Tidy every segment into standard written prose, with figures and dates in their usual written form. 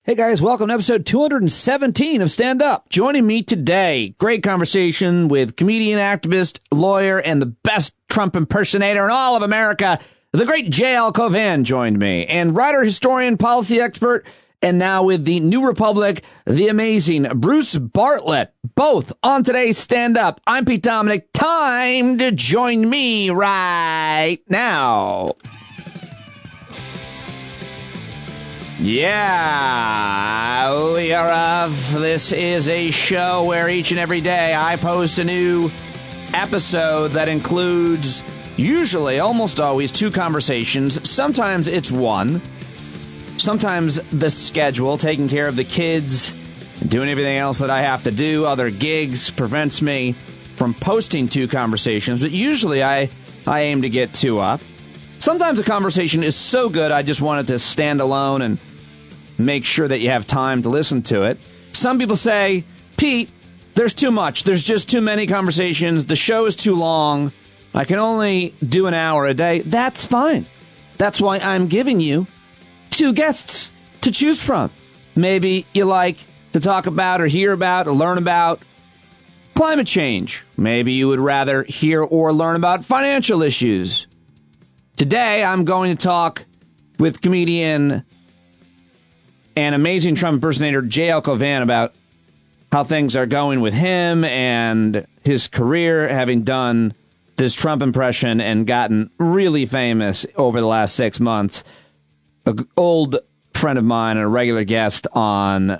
Hey guys, welcome to episode 217 of Stand Up. Joining me today, great conversation with comedian, activist, lawyer, and the best Trump impersonator in all of America, the great J.L. Cauvin joined me, and writer, historian, policy expert, and now with the New Republic, the amazing Bruce Bartlett, both on today's Stand Up. I'm Pete Dominick. Time to join me right now. Yeah, we are off. This is a show where each and every day I post a new episode that includes usually, almost always, two conversations. Sometimes it's one. Sometimes the schedule, taking care of the kids, doing everything else that I have to do, other gigs, prevents me from posting two conversations. But usually I aim to get two up. Sometimes a conversation is so good I just want it to stand alone and make sure that you have time to listen to it. Some people say, Pete, there's too much. There's just too many conversations. The show is too long. I can only do an hour a day. That's fine. That's why I'm giving you two guests to choose from. Maybe you like to talk about or hear about or learn about climate change. Maybe you would rather hear or learn about financial issues. Today, I'm going to talk with comedian and amazing Trump impersonator J.L. Cauvin about how things are going with him and his career, having done this Trump impression and gotten really famous over the last 6 months. An old friend of mine and a regular guest on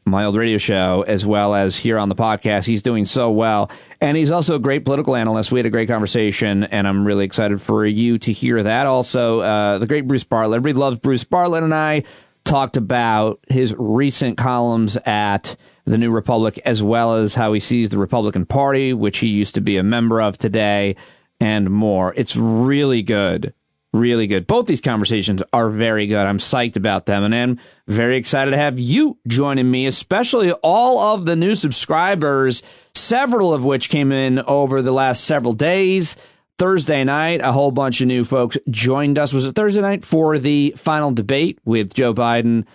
my old radio show, as well as here on the podcast. He's doing so well. And he's also a great political analyst. We had a great conversation, and I'm really excited for you to hear that. Also, the great Bruce Bartlett. Everybody loves Bruce Bartlett, and I talked about his recent columns at the New Republic, as well as how he sees the Republican Party, which he used to be a member of today, and more. It's really good. Really good. Both these conversations are very good. I'm psyched about them, and I'm very excited to have you joining me, especially all of the new subscribers, several of which came in over the last several days. Thursday night, a whole bunch of new folks joined us. Was it Thursday night for the final debate with Joe Biden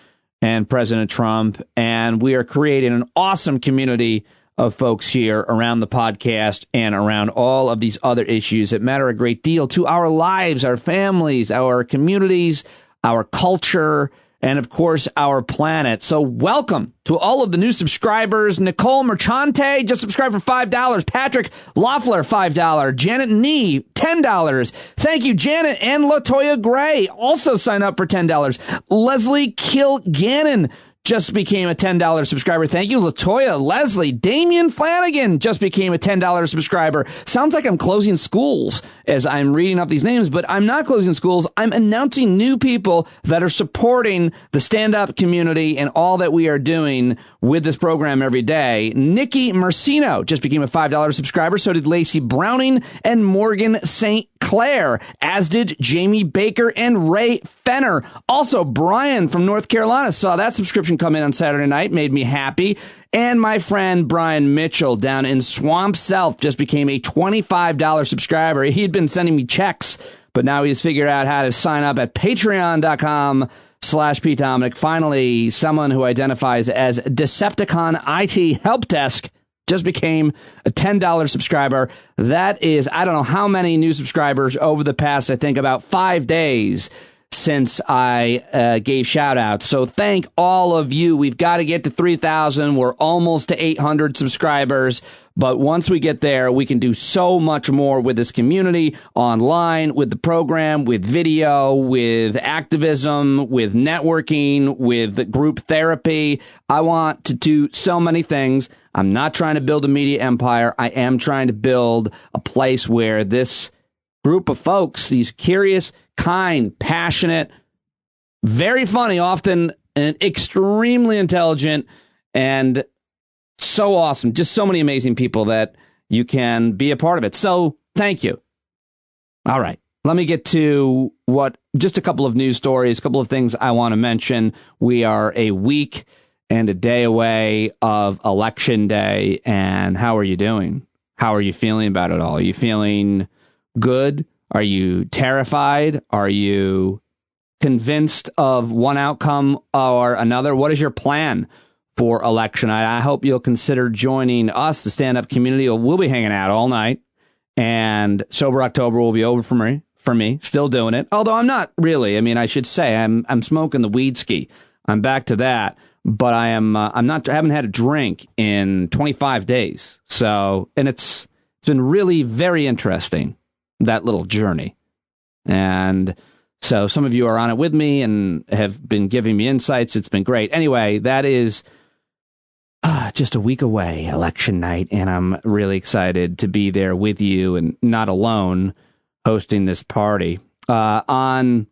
and President Trump? And we are creating an awesome community of folks here around the podcast and around all of these other issues that matter a great deal to our lives, our families, our communities, our culture, and of course, our planet. So welcome to all of the new subscribers. Nicole Merchante just subscribed for $5. Patrick Loeffler, $5. Janet Nee, $10. Thank you, Janet. And Latoya Gray also sign up for $10. Leslie Kilgannon just became a $10 subscriber. Thank you, Latoya, Leslie. Damian Flanagan just became a $10 subscriber. Sounds like I'm closing schools as I'm reading up these names, but I'm not closing schools. I'm announcing new people that are supporting the stand-up community and all that we are doing with this program every day. Nikki Mercino just became a $5 subscriber. So did Lacey Browning and Morgan St. Clair, as did Jamie Baker and Ray Fenner. Also, Brian from North Carolina saw that subscription come in on Saturday night, made me happy. And my friend Brian Mitchell down in Swamp South just became a $25 subscriber. He had been sending me checks, but now he's figured out how to sign up at patreon.com/Pete Dominick. Finally, someone who identifies as Decepticon IT Help Desk just became a $10 subscriber. That is, I don't know how many new subscribers over the past, I think, about 5 days since I gave shout outs. So thank all of you. We've got to get to 3,000. We're almost to 800 subscribers. But once we get there, we can do so much more with this community, online, with the program, with video, with activism, with networking, with group therapy. I want to do so many things. I'm not trying to build a media empire. I am trying to build a place where this group of folks, these curious, kind, passionate, very funny, often and extremely intelligent, and so awesome. Just so many amazing people that you can be a part of it. So thank you. All right. Let me get to just a couple of news stories, a couple of things I want to mention. We are a week and a day away of Election Day. And how are you doing? How are you feeling about it all? Are you feeling good? Are you terrified? Are you convinced of one outcome or another? What is your plan for election night? I hope you'll consider joining us, the stand-up community. We'll be hanging out all night, and Sober October will be over for me, still doing it. Although I'm not really. I mean, I should say I'm smoking the weed ski. I'm back to that, but I haven't had a drink in 25 days. So, and it's been really very interesting, that little journey. And so some of you are on it with me and have been giving me insights. It's been great. Anyway, that is just a week away, election night, and I'm really excited to be there with you and not alone hosting this party. On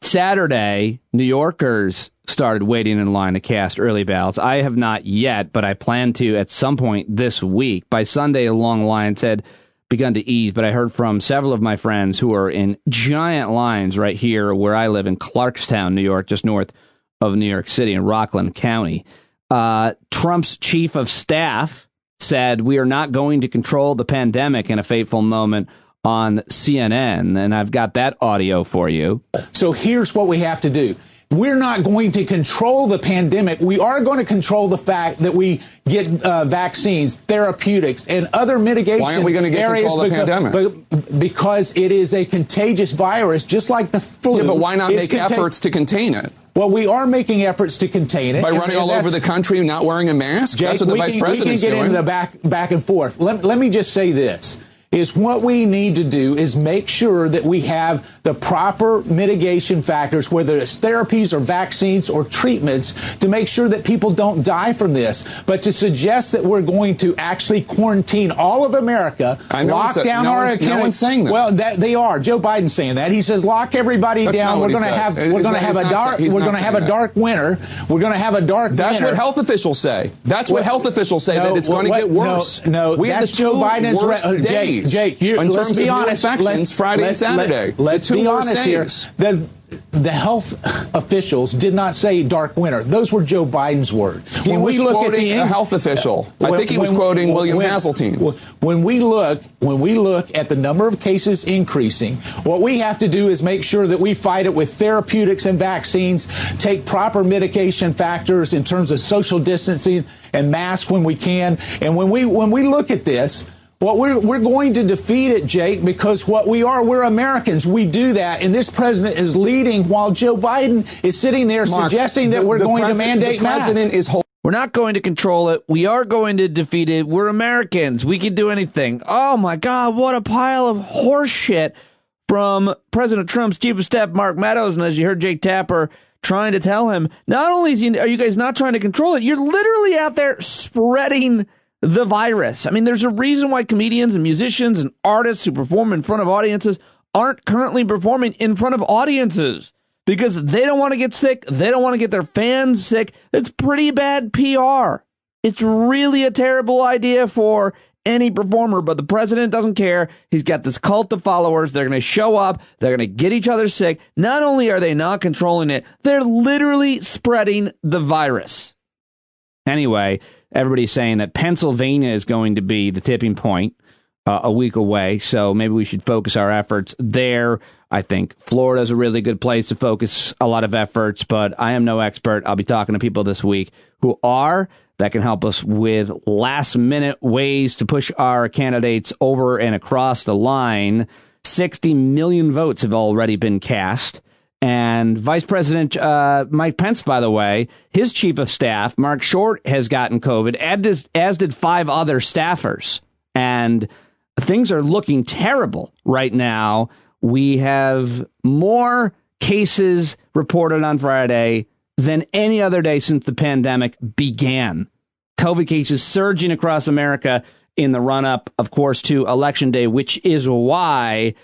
Saturday, New Yorkers started waiting in line to cast early ballots. I have not yet, but I plan to at some point this week. By Sunday, the long lines had begun to ease, but I heard from several of my friends who are in giant lines right here where I live in Clarkstown, New York, just north of New York City in Rockland County. Trump's chief of staff said, "We are not going to control the pandemic," in a fateful moment on CNN. And I've got that audio for you. So here's what we have to do. We're not going to control the pandemic. We are going to control the fact that we get vaccines, therapeutics, and other mitigation. Why aren't we going to get control of the pandemic? Because it is a contagious virus, just like the flu. Yeah, but why not make efforts to contain it? Well, we are making efforts to contain it. By running all over the country not wearing a mask? Jake, that's what the vice president's doing. We can get into the back and forth. Let me just say this. Is what we need to do is make sure that we have the proper mitigation factors, whether it's therapies or vaccines or treatments, to make sure that people don't die from this. But to suggest that we're going to actually quarantine all of America, lock down our economy. No one's saying that. Well, they are. Joe Biden's saying that. He says lock everybody down. We're going to have a dark winter. We're going to have a dark winter. That's what health officials say. That's what health officials say, that it's going to get worse. No, we that's have the Joe Biden's worst days. Jake, let's be honest. Friday and Saturday. Let's be honest here. The health officials did not say dark winter. Those were Joe Biden's words. He was quoting a health official. I think he was quoting William Haseltine. When we look at the number of cases increasing, what we have to do is make sure that we fight it with therapeutics and vaccines, take proper mitigation factors in terms of social distancing and masks when we can. And when we look at this, well, we're going to defeat it, Jake, because we're Americans. We do that. And this president is leading while Joe Biden is sitting there suggesting that we're going to mandate masks. We're not going to control it. We are going to defeat it. We're Americans. We can do anything. Oh, my God, what a pile of horse shit from President Trump's chief of staff, Mark Meadows. And as you heard Jake Tapper trying to tell him, not only are you guys not trying to control it, you're literally out there spreading the virus. I mean, there's a reason why comedians and musicians and artists who perform in front of audiences aren't currently performing in front of audiences, because they don't want to get sick. They don't want to get their fans sick. It's pretty bad PR. It's really a terrible idea for any performer, but the president doesn't care. He's got this cult of followers. They're going to show up. They're going to get each other sick. Not only are they not controlling it, they're literally spreading the virus. Anyway, everybody's saying that Pennsylvania is going to be the tipping point a week away, so maybe we should focus our efforts there. I think Florida is a really good place to focus a lot of efforts, but I am no expert. I'll be talking to people this week who are, that can help us with last-minute ways to push our candidates over and across the line. 60 million votes have already been cast. And Vice President Mike Pence, by the way, his chief of staff, Mark Short, has gotten COVID, as did 5 other staffers. And things are looking terrible right now. We have more cases reported on Friday than any other day since the pandemic began. COVID cases surging across America in the run-up, of course, to Election Day, which is why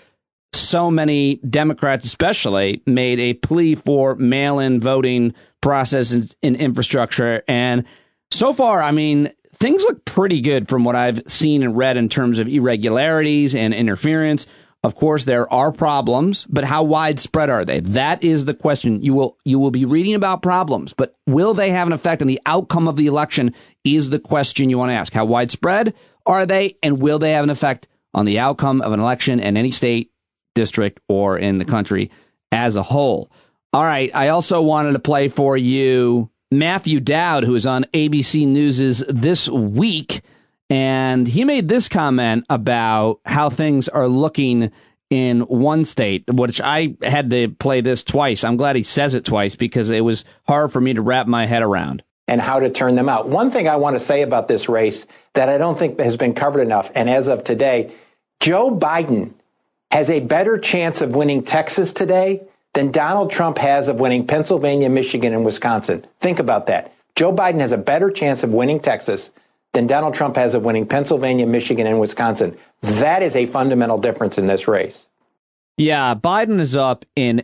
so many Democrats especially made a plea for mail-in voting process and infrastructure. And so far, I mean, things look pretty good from what I've seen and read in terms of irregularities and interference. Of course, there are problems, but how widespread are they? That is the question. You will be reading about problems, but will they have an effect on the outcome of the election is the question you want to ask. How widespread are they, and will they have an effect on the outcome of an election in any state, district, or in the country as a whole? All right. I also wanted to play for you Matthew Dowd, who is on ABC News' This Week. And he made this comment about how things are looking in one state, which I had to play this twice. I'm glad he says it twice because it was hard for me to wrap my head around. And how to turn them out. One thing I want to say about this race that I don't think has been covered enough, and as of today, Joe Biden has a better chance of winning Texas today than Donald Trump has of winning Pennsylvania, Michigan, and Wisconsin. Think about that. Joe Biden has a better chance of winning Texas than Donald Trump has of winning Pennsylvania, Michigan, and Wisconsin. That is a fundamental difference in this race. Yeah, Biden is up in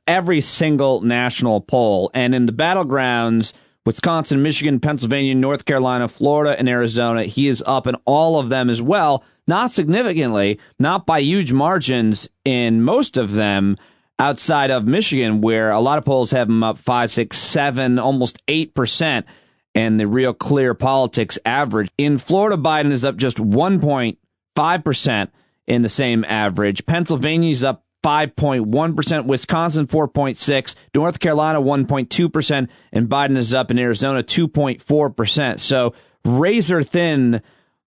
every single national poll. And in the battlegrounds, Wisconsin, Michigan, Pennsylvania, North Carolina, Florida, and Arizona, he is up in all of them as well. Not significantly, not by huge margins in most of them, outside of Michigan, where a lot of polls have him up 5, 6, 7, almost 8%. And the Real Clear Politics average. In Florida, Biden is up just 1.5% in the same average. Pennsylvania's up 5.1%, Wisconsin 4.6%, North Carolina 1.2%, and Biden is up in Arizona 2.4%. So razor thin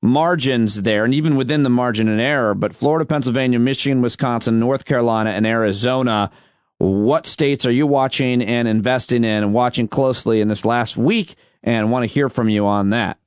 margins there, and even within the margin of error. But Florida, Pennsylvania, Michigan, Wisconsin, North Carolina, and Arizona, what states are you watching and investing in and watching closely in this last week? And want to hear from you on that.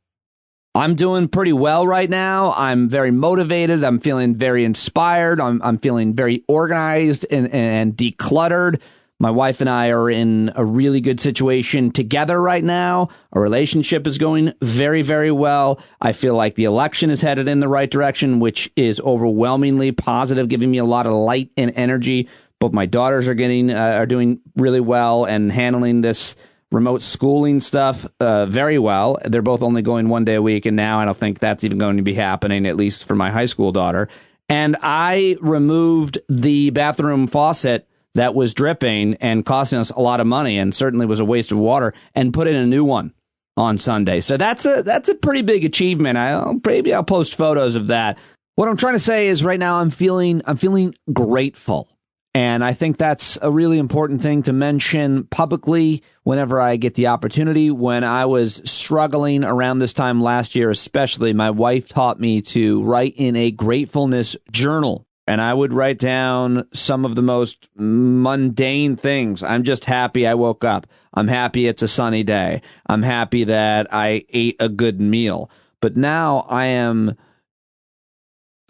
I'm doing pretty well right now. I'm very motivated. I'm feeling very inspired. I'm feeling very organized and decluttered. My wife and I are in a really good situation together right now. Our relationship is going very, very well. I feel like the election is headed in the right direction, which is overwhelmingly positive, giving me a lot of light and energy. Both my daughters are doing really well and handling this remote schooling stuff very well. They're both only going one day a week, and now I don't think that's even going to be happening, at least for my high school daughter. And I removed the bathroom faucet that was dripping and costing us a lot of money and certainly was a waste of water, and put in a new one on Sunday. So that's a pretty big achievement. Maybe I'll post photos of that. What I'm trying to say is right now I'm feeling grateful. And I think that's a really important thing to mention publicly whenever I get the opportunity. When I was struggling around this time last year, especially, my wife taught me to write in a gratefulness journal. And I would write down some of the most mundane things. I'm just happy I woke up. I'm happy it's a sunny day. I'm happy that I ate a good meal. But now I'm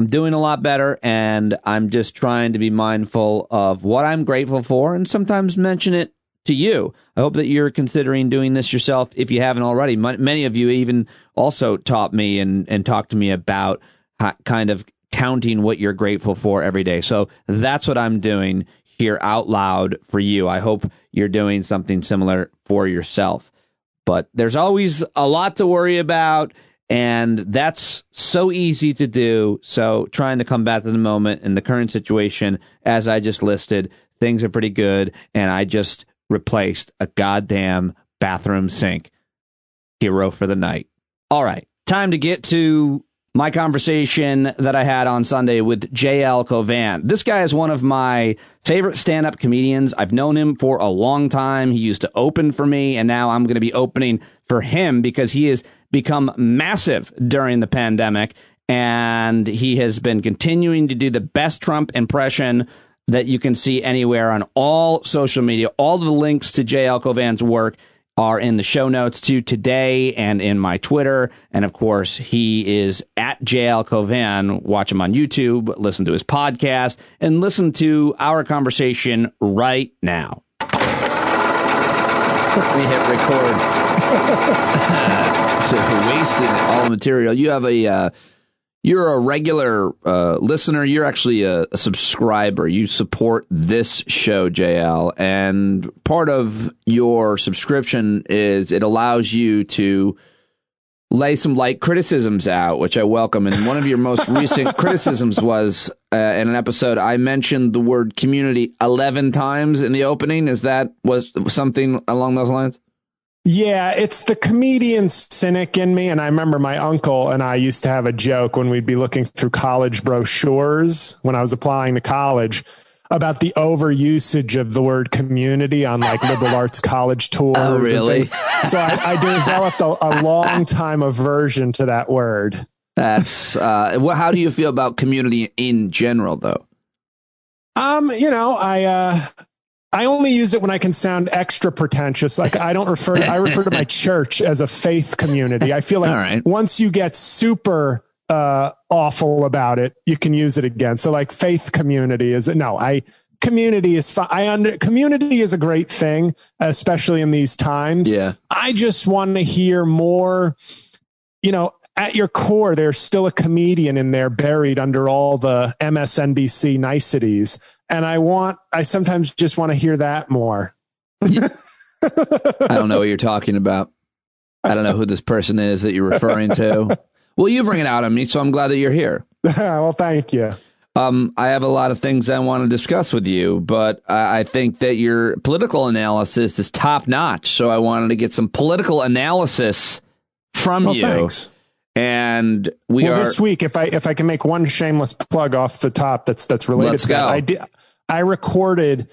doing a lot better, and I'm just trying to be mindful of what I'm grateful for and sometimes mention it to you. I hope that you're considering doing this yourself if you haven't already. Many of you even also taught me and talked to me about kind of counting what you're grateful for every day. So that's what I'm doing here out loud for you. I hope you're doing something similar for yourself. But there's always a lot to worry about, and that's so easy to do. So trying to come back to the moment in the current situation, as I just listed, things are pretty good. And I just replaced a goddamn bathroom sink. Hero for the night. All right. Time to get to my conversation that I had on Sunday with JL Cauvin. This guy is one of my favorite stand-up comedians. I've known him for a long time. He used to open for me, and now I'm going to be opening for him because he has become massive during the pandemic, and he has been continuing to do the best Trump impression that you can see anywhere on all social media. All the links to JL Cauvin's work are in the show notes to today and in my Twitter. And of course, he is at JL Cauvin. Watch him on YouTube, listen to his podcast, and listen to our conversation right now. Let me hit record. Wasting all the material. You have you're a regular listener. You're actually a subscriber. You support this show, JL, and part of your subscription is it allows you to lay some light criticisms out, which I welcome. And one of your most recent criticisms was in an episode, I mentioned the word community 11 times in the opening. Was something along those lines? Yeah, it's the comedian cynic in me. And I remember my uncle and I used to have a joke when we'd be looking through college brochures when I was applying to college. about the overusage of the word community on like liberal arts college tours. Oh, really? And things. So I developed a long time aversion to that word. That's how do you feel about community in general, though? I only use it when I can sound extra pretentious. Like I refer to my church as a faith community. I feel like once you get super awful about it, you can use it again. So like faith community community is fine. Community is a great thing, especially in these times. Yeah. I just want to hear more, at your core, there's still a comedian in there buried under all the MSNBC niceties. And I sometimes just want to hear that more. I don't know what you're talking about. I don't know who this person is that you're referring to. Well, you bring it out on me, so I'm glad that you're here. Well, thank you. I have a lot of things I want to discuss with you, but I think that your political analysis is top notch. So I wanted to get some political analysis from you. Thanks. And this week, if I can make one shameless plug off the top that's related Let's to go. that. I recorded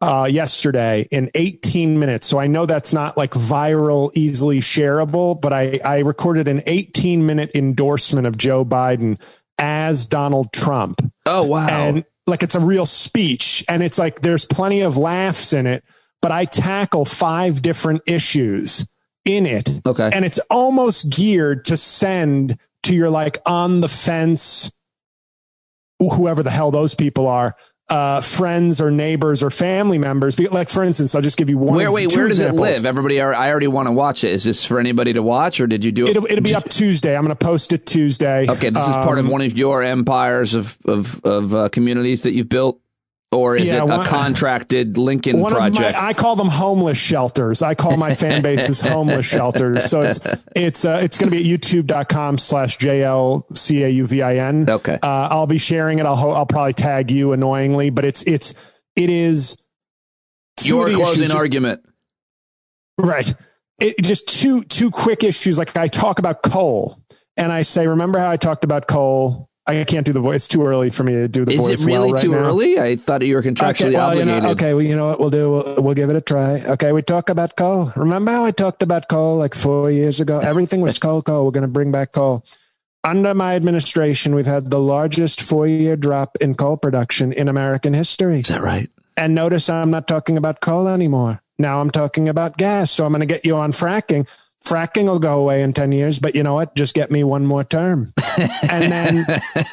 yesterday in 18 minutes. So I know that's not like viral, easily shareable, but I recorded an 18-minute endorsement of Joe Biden as Donald Trump. Oh, wow. And like it's a real speech, and it's like there's plenty of laughs in it, but I tackle 5 different issues in it. Okay. And it's almost geared to send to your like on the fence, whoever the hell those people are, friends or neighbors or family members. Like, for instance, I'll just give you one. Where does it live? Everybody, I already want to watch it. Is this for anybody to watch, or did you do it? It'll be up Tuesday. I'm going to post it Tuesday. Okay. This is part of one of your empires of communities that you've built. Or is it a contracted Lincoln project? I call them homeless shelters. I call my fan bases homeless shelters. So it's going to be at youtube.com/JLCAUVIN. Okay. I'll be sharing it. I'll probably tag you annoyingly, but it is your closing argument. Right. It just two quick issues. Like I talk about coal and I say, remember how I talked about coal? I can't do the voice. It's too early for me to do the voice. Is it really too early? I thought you were contractually obligated. You know what we'll do? We'll give it a try. Okay, we talk about coal. Remember how I talked about coal like 4 years ago? Everything was coal. We're going to bring back coal. Under my administration, we've had the largest 4-year drop in coal production in American history. Is that right? And notice I'm not talking about coal anymore. Now I'm talking about gas. So I'm going to get you on fracking. Fracking will go away in 10 years, but you know what? Just get me one more term. And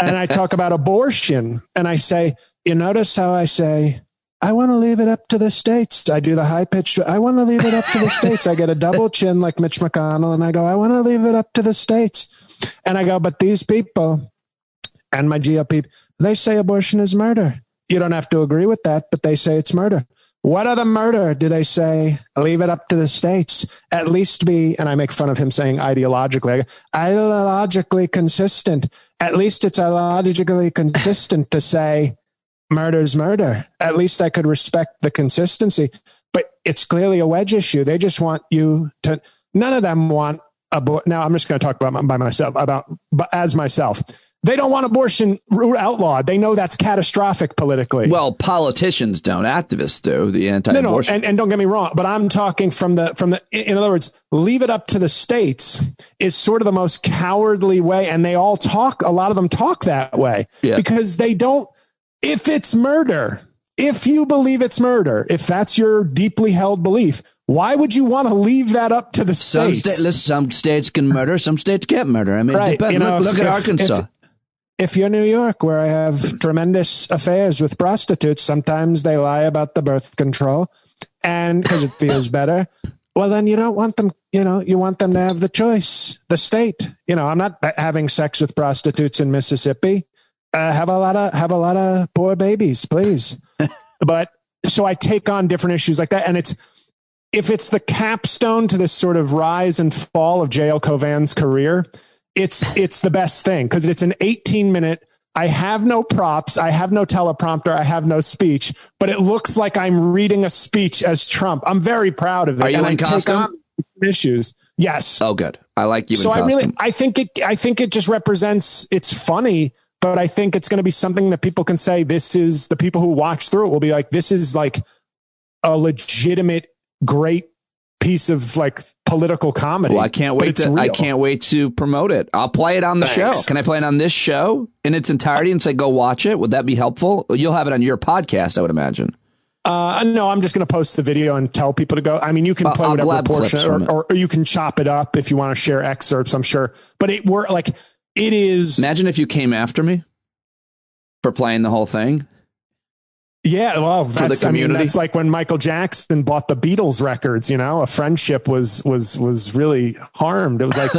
I talk about abortion and I say, you notice how I say, I want to leave it up to the states. I do the high pitch. I want to leave it up to the states. I get a double chin like Mitch McConnell and I go, I want to leave it up to the states. And I go, but these people and my GOP, they say abortion is murder. You don't have to agree with that, but they say it's murder. What other murder do they say? Leave it up to the states. At least be, and I make fun of him saying ideologically consistent. At least it's ideologically consistent to say murder's murder. At least I could respect the consistency. But it's clearly a wedge issue. They just want you to. None of them want abortion. Now I'm just going to talk about myself. They don't want abortion outlawed. They know that's catastrophic politically. Well, politicians don't. Activists do. The anti-abortion. No, and don't get me wrong, but I'm talking from the. In other words, leave it up to the states is sort of the most cowardly way, and they all talk. A lot of them talk that way because they don't. If it's murder, if you believe it's murder, if that's your deeply held belief, why would you want to leave that up to the states? Some states can murder, some states can't murder. I mean, right. Look at Arkansas. If you're New York, where I have tremendous affairs with prostitutes, sometimes they lie about the birth control and because it feels better. Well, then you don't want them, you want them to have the choice, the state. I'm not having sex with prostitutes in Mississippi. Have a lot of poor babies, please. But so I take on different issues like that. And if it's the capstone to this sort of rise and fall of J.L. Cauvin's career, it's the best thing because it's an 18-minute. I have no props. I have no teleprompter. I have no speech, but it looks like I'm reading a speech as Trump. I'm very proud of it. Are you in costume? Take on issues. Yes. Oh, good. I like you in costume. I think it just represents, it's funny, but I think it's going to be something that people can say, this is, the people who watch through it will be like, this is like a legitimate, great piece of like political comedy. Well, I can't wait to promote it. I'll play it on the show. Can I play it on this show in its entirety and say, go watch it? Would that be helpful? You'll have it on your podcast, I would imagine. No, I'm just going to post the video and tell people to go. I mean, you can play whatever portion, or you can chop it up if you want to share excerpts, I'm sure. But it is. Imagine if you came after me for playing the whole thing. Yeah, well, for the community. That's like when Michael Jackson bought the Beatles records. You know, a friendship was really harmed. It was like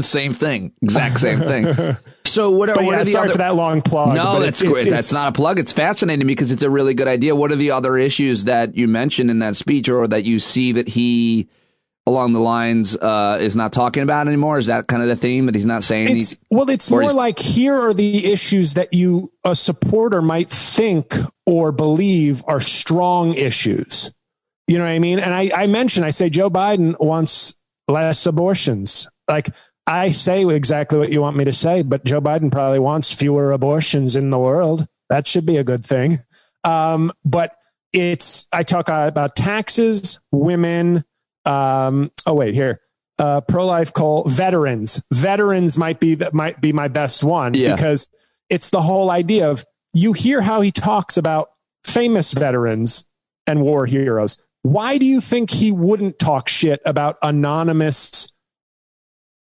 same thing, exact same thing. So what are the sorry for that long plug. No, that's great. That's not a plug. It's fascinating to me because it's a really good idea. What are the other issues that you mentioned in that speech, or that you see that he, along the lines, is not talking about anymore? Is that kind of the theme, that he's not saying? It's more like, here are the issues that you, a supporter, might think or believe are strong issues. You know what I mean? And I say Joe Biden wants less abortions. Like, I say exactly what you want me to say, but Joe Biden probably wants fewer abortions in the world. That should be a good thing. But I talk about taxes, women. Pro-life veterans. Veterans might be my best one, because it's the whole idea of, you hear how he talks about famous veterans and war heroes. Why do you think he wouldn't talk shit about anonymous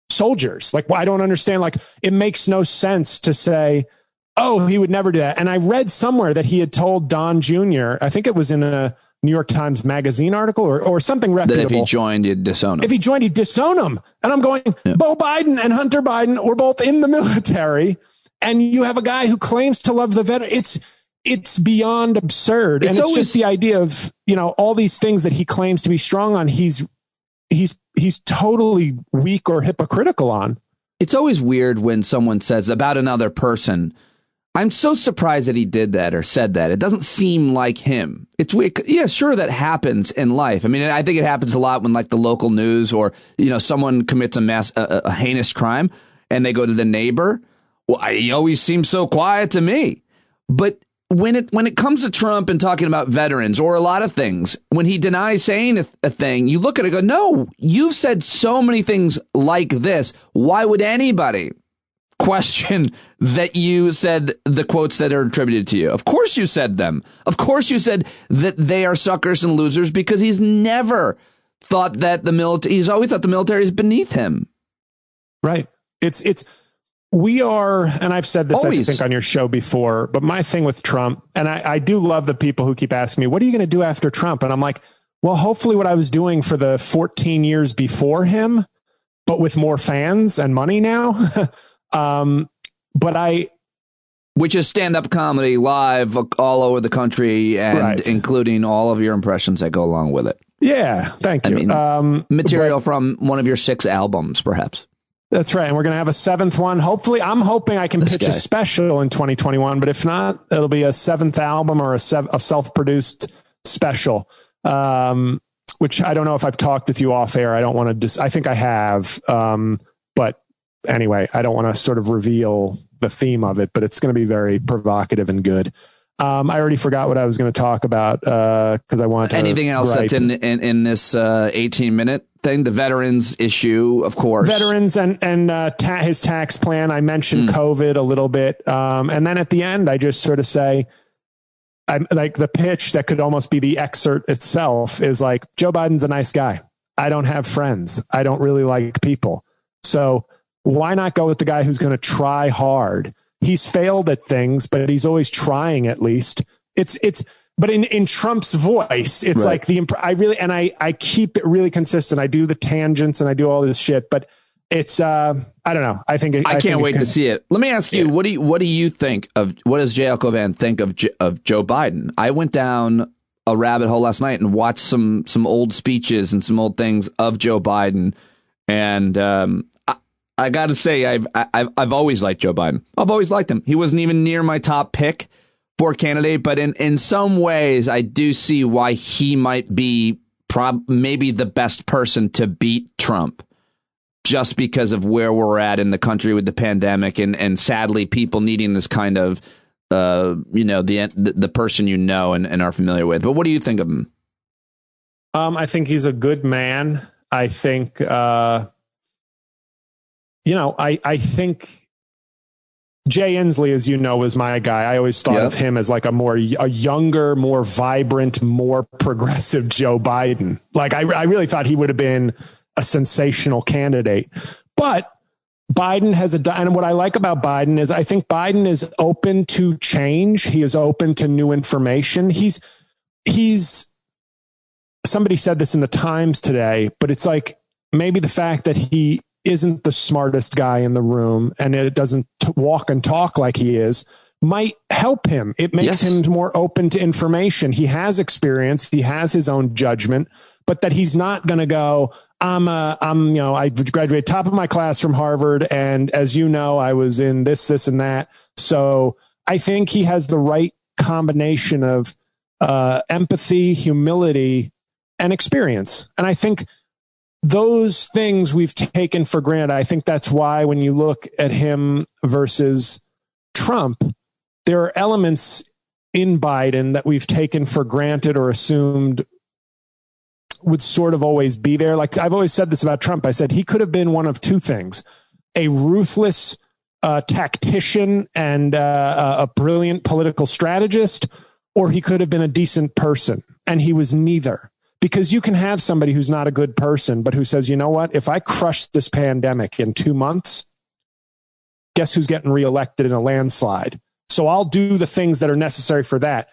soldiers? Like, I don't understand. Like, it makes no sense to say, oh, he would never do that. And I read somewhere that he had told Don Jr., I think it was in a New York Times Magazine article or something reputable, that if he joined, he'd disown him. If he joined, he'd disown him. And I'm going, Beau Biden and Hunter Biden were both in the military, and you have a guy who claims to love the veteran. It's beyond absurd. And it's just the idea of, all these things that he claims to be strong on, he's totally weak or hypocritical on. It's always weird when someone says about another person, I'm so surprised that he did that or said that. It doesn't seem like him. It's weird. Yeah, sure, that happens in life. I mean, I think it happens a lot when, like, the local news, or, someone commits a heinous crime and they go to the neighbor. Well, he always seems so quiet to me. But when it comes to Trump and talking about veterans or a lot of things, when he denies saying a thing, you look at it and go, no, you've said so many things like this. Why would anybody question that you said the quotes that are attributed to you? Of course you said them. Of course you said that they are suckers and losers, because he's never thought that he's always thought the military is beneath him. Right. We are, and I've said this, I think, on your show before, but my thing with Trump, and I do love the people who keep asking me, what are you going to do after Trump? And I'm like, well, hopefully what I was doing for the 14 years before him, but with more fans and money now. Which is stand-up comedy live all over the country, and including all of your impressions that go along with it. Yeah, thank you. I mean, material from one of your 6 albums, perhaps. That's right. And we're going to have a 7th one. Hopefully, I'm hoping I can pitch a special in 2021, but if not, it'll be a 7th album or a self-produced special, which I don't know if I've talked with you off air. I don't want to I think I have. But anyway, I don't want to sort of reveal the theme of it, but it's going to be very provocative and good. I already forgot what I was going to talk about, because I wanted to. Anything else that's in this 18-minute thing? The veterans issue, of course. Veterans and his tax plan. I mentioned COVID a little bit, and then at the end, I just sort of say, I'm like, the pitch that could almost be the excerpt itself is like, Joe Biden's a nice guy. I don't have friends. I don't really like people. So why not go with the guy who's going to try hard? He's failed at things, but he's always trying, at least. But in Trump's voice, it's like I keep it really consistent. I do the tangents and I do all this shit, but it's, I don't know. I can't wait to see it. Let me ask you, what do you think of, what does J.L. Cauvin think of Joe Biden? I went down a rabbit hole last night and watched some old speeches and some old things of Joe Biden. And, I got to say, I've always liked Joe Biden. I've always liked him. He wasn't even near my top pick for candidate, but in some ways, I do see why he might be maybe the best person to beat Trump. just because of where we're at in the country with the pandemic and sadly people needing this kind of, the person and are familiar with. But what do you think of him? I think he's a good man. I think, I think Jay Inslee, as you know, was my guy. I always thought of him as like a younger, more vibrant, more progressive Joe Biden. Like I really thought he would have been a sensational candidate, but Biden and what I like about Biden is I think Biden is open to change. He is open to new information. He's somebody said this in the Times today, but it's like maybe the fact that he isn't the smartest guy in the room and it doesn't walk and talk like he is might help him. It makes him more open to information. He has experience. He has his own judgment, but that he's not going to go, I graduated top of my class from Harvard. And as you know, I was in this, and that. So I think he has the right combination of empathy, humility, and experience. And I think those things we've taken for granted. I think that's why when you look at him versus Trump, there are elements in Biden that we've taken for granted or assumed would sort of always be there. Like I've always said this about Trump. I said he could have been one of two things: a ruthless tactician and a brilliant political strategist, or he could have been a decent person. And he was neither. Because you can have somebody who's not a good person, but who says, you know what, if I crush this pandemic in 2 months, guess who's getting reelected in a landslide? So I'll do the things that are necessary for that.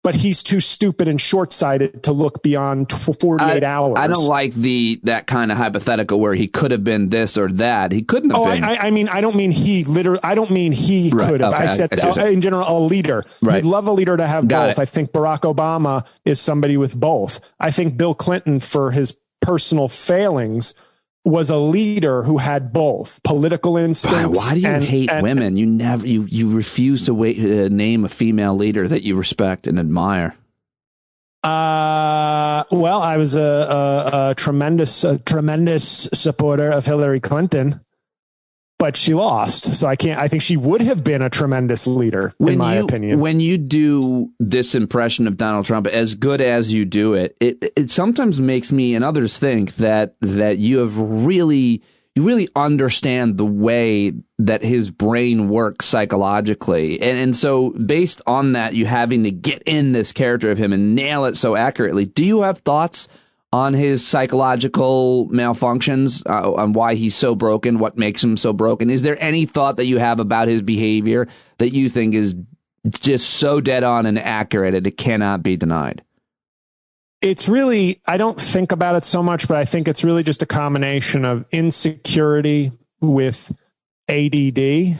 But he's too stupid and short-sighted to look beyond 48 hours. I don't like that kind of hypothetical where he could have been this or that. He couldn't have been. I mean, I don't mean he literally. I don't mean he could have. Okay, I said in general, a leader. Right. You'd love a leader to have both. I think Barack Obama is somebody with both. I think Bill Clinton, for his personal failings, was a leader who had both political instincts. Why do you hate women? You refuse to name a female leader that you respect and admire. Well, I was a tremendous supporter of Hillary Clinton, but she lost. So I think she would have been a tremendous leader, in my opinion. When you do this impression of Donald Trump, as good as you do it, it sometimes makes me and others think that you really understand the way that his brain works psychologically. And so based on that, you having to get in this character of him and nail it so accurately, do you have thoughts on his psychological malfunctions, on why he's so broken, what makes him so broken? Is there any thought that you have about his behavior that you think is just so dead on and accurate that it cannot be denied? It's really, I don't think about it so much, but I think it's really just a combination of insecurity with ADD.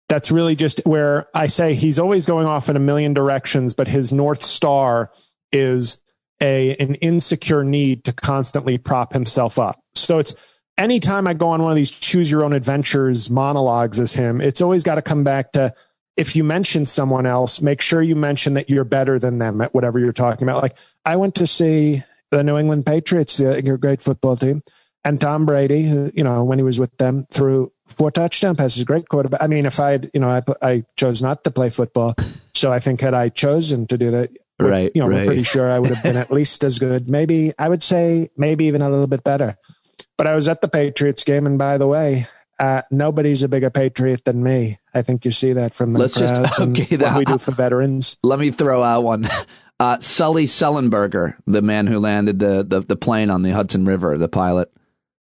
That's really just where I say he's always going off in a million directions, but his North Star is an insecure need to constantly prop himself up. So it's anytime I go on one of these choose your own adventures monologues as him, it's always got to come back to, if you mention someone else, make sure you mention that you're better than them at whatever you're talking about. Like I went to see the New England Patriots, your great football team, and Tom Brady, when he was with them, threw 4 touchdown passes, great quarterback. I mean, if I chose not to play football. So I think had I chosen to do that, we're pretty sure I would have been at least as good. Maybe I would say maybe even a little bit better. But I was at the Patriots game, and by the way, nobody's a bigger patriot than me. I think you see that from the crowds and what we do for veterans. Let me throw out one. Sully Sullenberger, the man who landed the plane on the Hudson River, the pilot.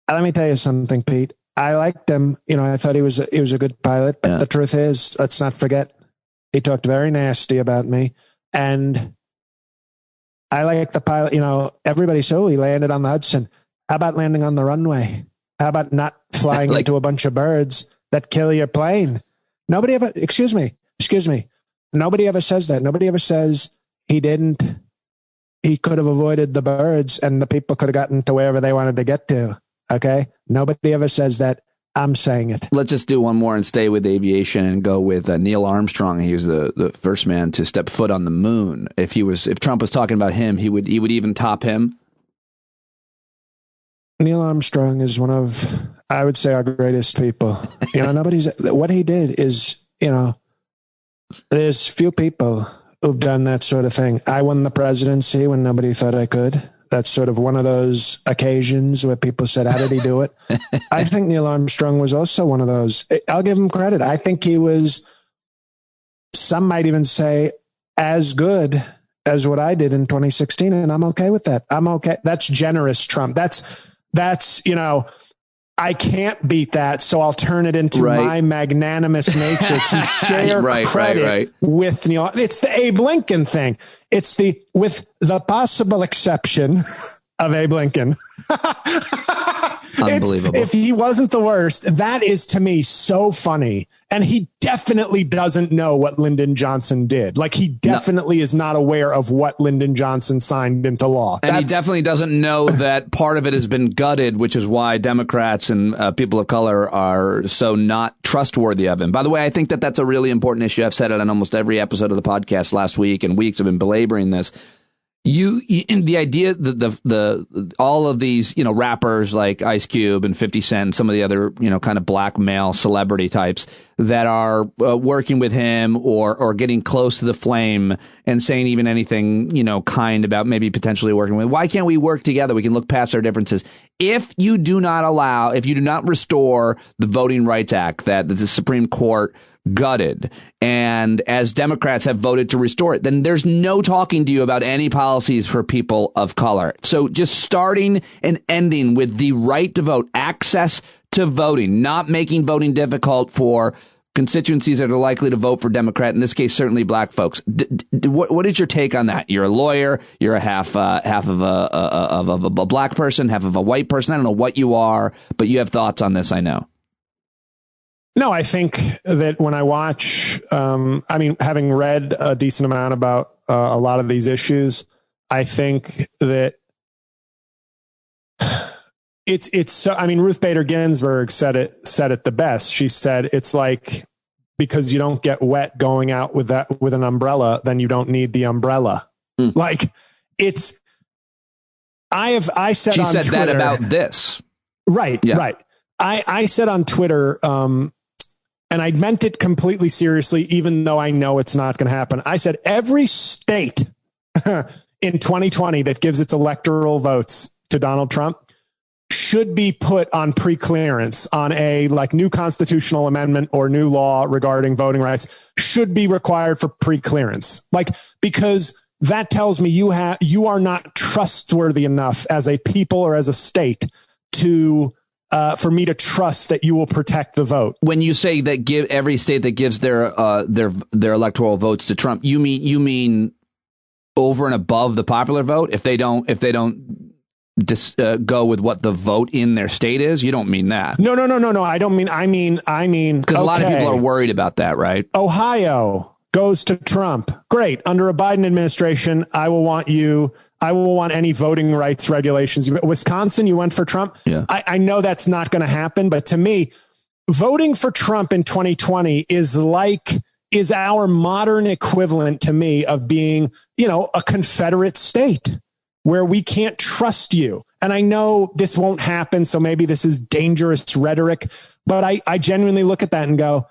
Let me tell you something, Pete. I liked him. I thought he was a good pilot. But the truth is, let's not forget, he talked very nasty about me. And I like the pilot. Everybody said, he landed on the Hudson. How about landing on the runway? How about not flying into a bunch of birds that kill your plane? Nobody ever, excuse me. Nobody ever says that. Nobody ever says he could have avoided the birds and the people could have gotten to wherever they wanted to get to. Okay. Nobody ever says that. I'm saying it. Let's just do one more and stay with aviation and go with Neil Armstrong. He was the first man to step foot on the moon. If Trump was talking about him, he would even top him. Neil Armstrong is one of I would say our greatest people. You know, what he did is, you know, there's few people who've done that sort of thing. I won the presidency when nobody thought I could. That's sort of one of those occasions where people said, how did he do it? I think Neil Armstrong was also one of those. I'll give him credit. I think he was, some might even say, as good as what I did in 2016. And I'm okay with that. I'm okay. That's generous, Trump. That's, you know, I can't beat that, so I'll turn it into my magnanimous nature to share credit with Neil. It's the Abe Lincoln thing. It's with the possible exception of Abe Lincoln. Unbelievable. If he wasn't the worst, that is to me so funny. And he definitely doesn't know what Lyndon Johnson did. Like he definitely is not aware of what Lyndon Johnson signed into law. And he definitely doesn't know that part of it has been gutted, which is why Democrats and people of color are so not trustworthy of him. By the way, I think that that's a really important issue. I've said it on almost every episode of the podcast last week and weeks. I've been belaboring this. The idea that all of these, you know, rappers like Ice Cube and 50 Cent, some of the other, you know, kind of black male celebrity types that are working with him or getting close to the flame and saying even anything, you know, kind about maybe potentially working with. Why can't we work together? We can look past our differences. If you do not restore the Voting Rights Act that the Supreme Court gutted, and as Democrats have voted to restore it, then there's no talking to you about any policies for people of color. So just starting and ending with the right to vote, access to voting, not making voting difficult for constituencies that are likely to vote for Democrat, in this case, certainly black folks. What is your take on that? You're a lawyer. You're a half of a black person, half of a white person. I don't know what you are, but you have thoughts on this, I know. No, I think that when I watch, having read a decent amount about a lot of these issues, I think that it's so, Ruth Bader Ginsburg said it the best. She said, it's like, because you don't get wet going out with an umbrella, then you don't need the umbrella. Like it's, she said that about this. Right. Yeah. Right. I said on Twitter, and I meant it completely seriously, even though I know it's not going to happen. I said every state in 2020 that gives its electoral votes to Donald Trump should be put on pre-clearance on a new constitutional amendment or new law regarding voting rights should be required for pre-clearance. Because that tells me you are not trustworthy enough as a people or as a state to for me to trust that you will protect the vote. When you say that give every state that gives their electoral votes to Trump, you mean over and above the popular vote? If they don't go with what the vote in their state is, you don't mean that. No. I don't mean. I mean because a lot of people are worried about that, right? Ohio goes to Trump. Great. Under a Biden administration, I will want any voting rights regulations. Wisconsin, you went for Trump. Yeah. I know that's not going to happen, but to me, voting for Trump in 2020 is our modern equivalent to me of being, a Confederate state where we can't trust you. And I know this won't happen, so maybe this is dangerous rhetoric, but I genuinely look at that and go,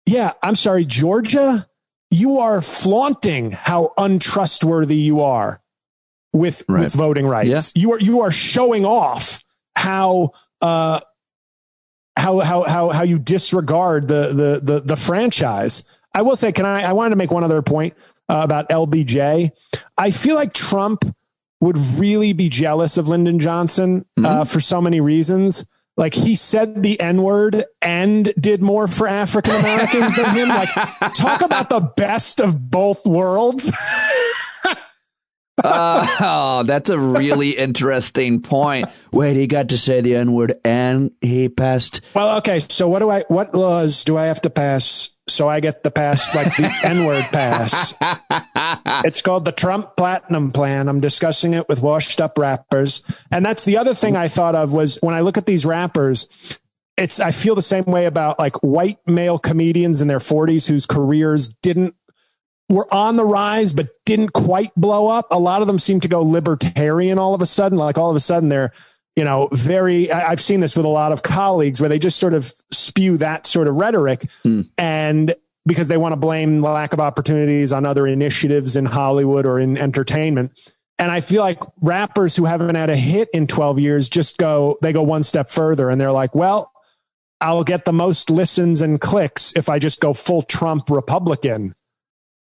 yeah, I'm sorry, Georgia, you are flaunting how untrustworthy you are with voting rights. Yeah. You are showing off how you disregard the franchise. I will say, I wanted to make one other point about LBJ. I feel like Trump would really be jealous of Lyndon Johnson for so many reasons. Like, he said the N-word and did more for African Americans than him. Talk about the best of both worlds. That's a really interesting point. Wait, he got to say the N-word and he passed. Well, okay. So what laws do I have to pass so I get the pass, the N-word pass? It's called the Trump Platinum Plan. I'm discussing it with washed up rappers. And that's the other thing I thought of was when I look at these rappers, I feel the same way about white male comedians in their 40s whose careers were on the rise, but didn't quite blow up. A lot of them seem to go libertarian all of a sudden. All of a sudden they're, I've seen this with a lot of colleagues where they just sort of spew that sort of rhetoric and because they want to blame the lack of opportunities on other initiatives in Hollywood or in entertainment. And I feel like rappers who haven't had a hit in 12 years go one step further and they're like, well, I'll get the most listens and clicks if I just go full Trump Republican.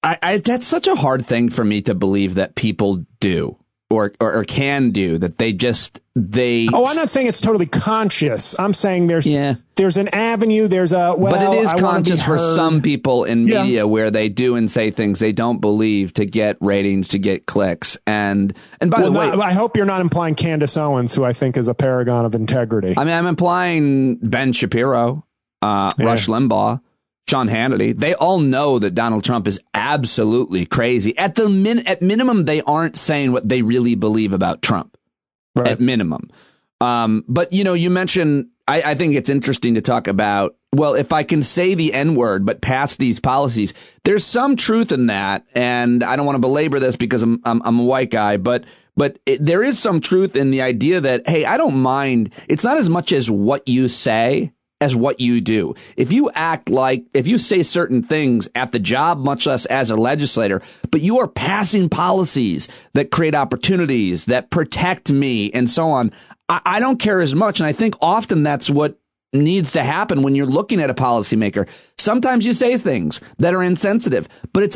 That's such a hard thing for me to believe that people do or can do, that I'm not saying it's totally conscious. I'm saying there's an avenue. But it is conscious for some people in media where they do and say things they don't believe to get ratings, to get clicks. And by the way, I hope you're not implying Candace Owens, who I think is a paragon of integrity. I mean, I'm implying Ben Shapiro, Rush Limbaugh, Sean Hannity. They all know that Donald Trump is absolutely crazy. At minimum, they aren't saying what they really believe about Trump. Right. At minimum. But, you mentioned, I think it's interesting to talk about, well, if I can say the N-word, but pass these policies, there's some truth in that. And I don't want to belabor this because I'm a white guy, but there is some truth in the idea that, hey, I don't mind. It's not as much as what you say as what you do. If you say certain things at the job, much less as a legislator, but you are passing policies that create opportunities, that protect me and so on, I don't care as much. And I think often that's what needs to happen when you're looking at a policymaker. Sometimes you say things that are insensitive, but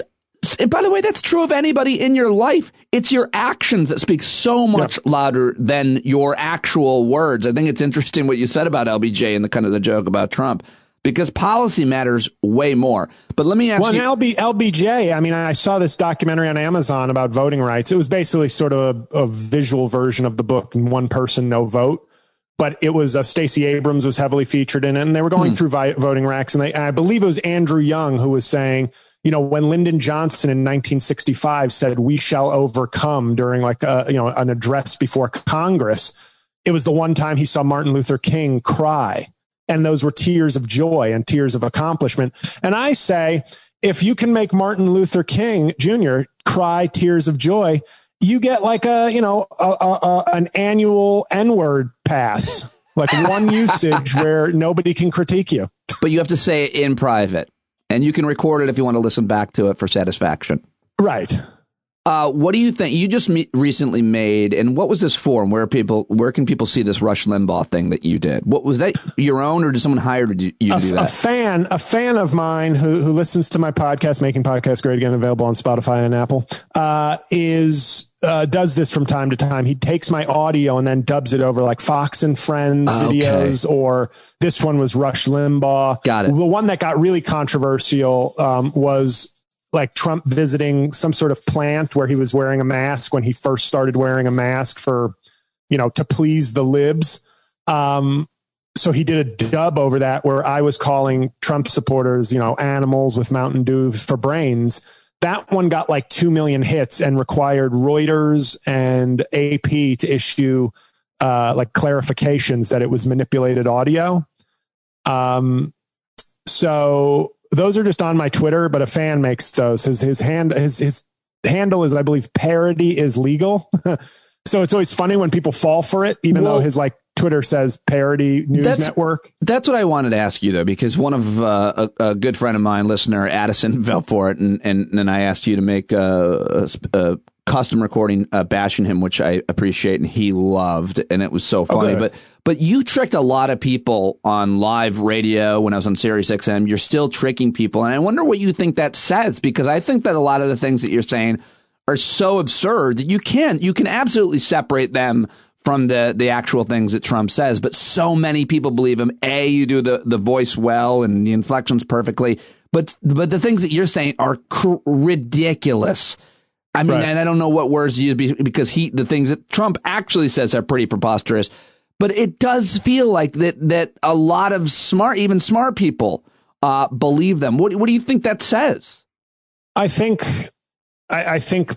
by the way, that's true of anybody in your life. It's your actions that speak so much louder than your actual words. I think it's interesting what you said about LBJ and the kind of the joke about Trump, because policy matters way more. But let me ask you. Well, LBJ, I mean, I saw this documentary on Amazon about voting rights. It was basically sort of a visual version of the book, One Person, No Vote. But it was Stacey Abrams was heavily featured in it, and they were going through voting rights. And I believe it was Andrew Young who was saying, when Lyndon Johnson in 1965 said, "We shall overcome" during an address before Congress, it was the one time he saw Martin Luther King cry. And those were tears of joy and tears of accomplishment. And I say, if you can make Martin Luther King Jr. cry tears of joy, you get like an annual N-word pass, like one usage where nobody can critique you. But you have to say it in private. And you can record it if you want to listen back to it for satisfaction. Right. What do you think? You just recently made, and what was this for? Where can people see this Rush Limbaugh thing that you did? What was that, your own, or did someone hire you to do that? A fan of mine who listens to my podcast, Making Podcasts Great Again, available on Spotify and Apple, does this from time to time. He takes my audio and then dubs it over like Fox and Friends videos, or this one was Rush Limbaugh. Got it. The one that got really controversial was like Trump visiting some sort of plant where he was wearing a mask when he first started wearing a mask for, to please the libs. So he did a dub over that where I was calling Trump supporters, animals with Mountain Dew for brains. That one got like 2 million hits and required Reuters and AP to issue like clarifications that it was manipulated audio. So those are just on my Twitter, but a fan makes those. His handle is, I believe, parody is legal. So it's always funny when people fall for it, even though his Twitter says parody news network. That's what I wanted to ask you, though, because one of a good friend of mine, listener Addison, fell for it, and I asked you to make a custom recording bashing him, which I appreciate, and he loved, and it was so funny. Okay. But you tricked a lot of people on live radio when I was on Sirius XM. You're still tricking people, and I wonder what you think that says, because I think that a lot of the things that you're saying are so absurd that you can absolutely separate them from the actual things that Trump says. But so many people believe him. You do the voice well and the inflections perfectly, but the things that you're saying are ridiculous. I mean, And I don't know what words to use because the things that Trump actually says are pretty preposterous. But it does feel like that a lot of even smart people believe them. What do you think that says? I think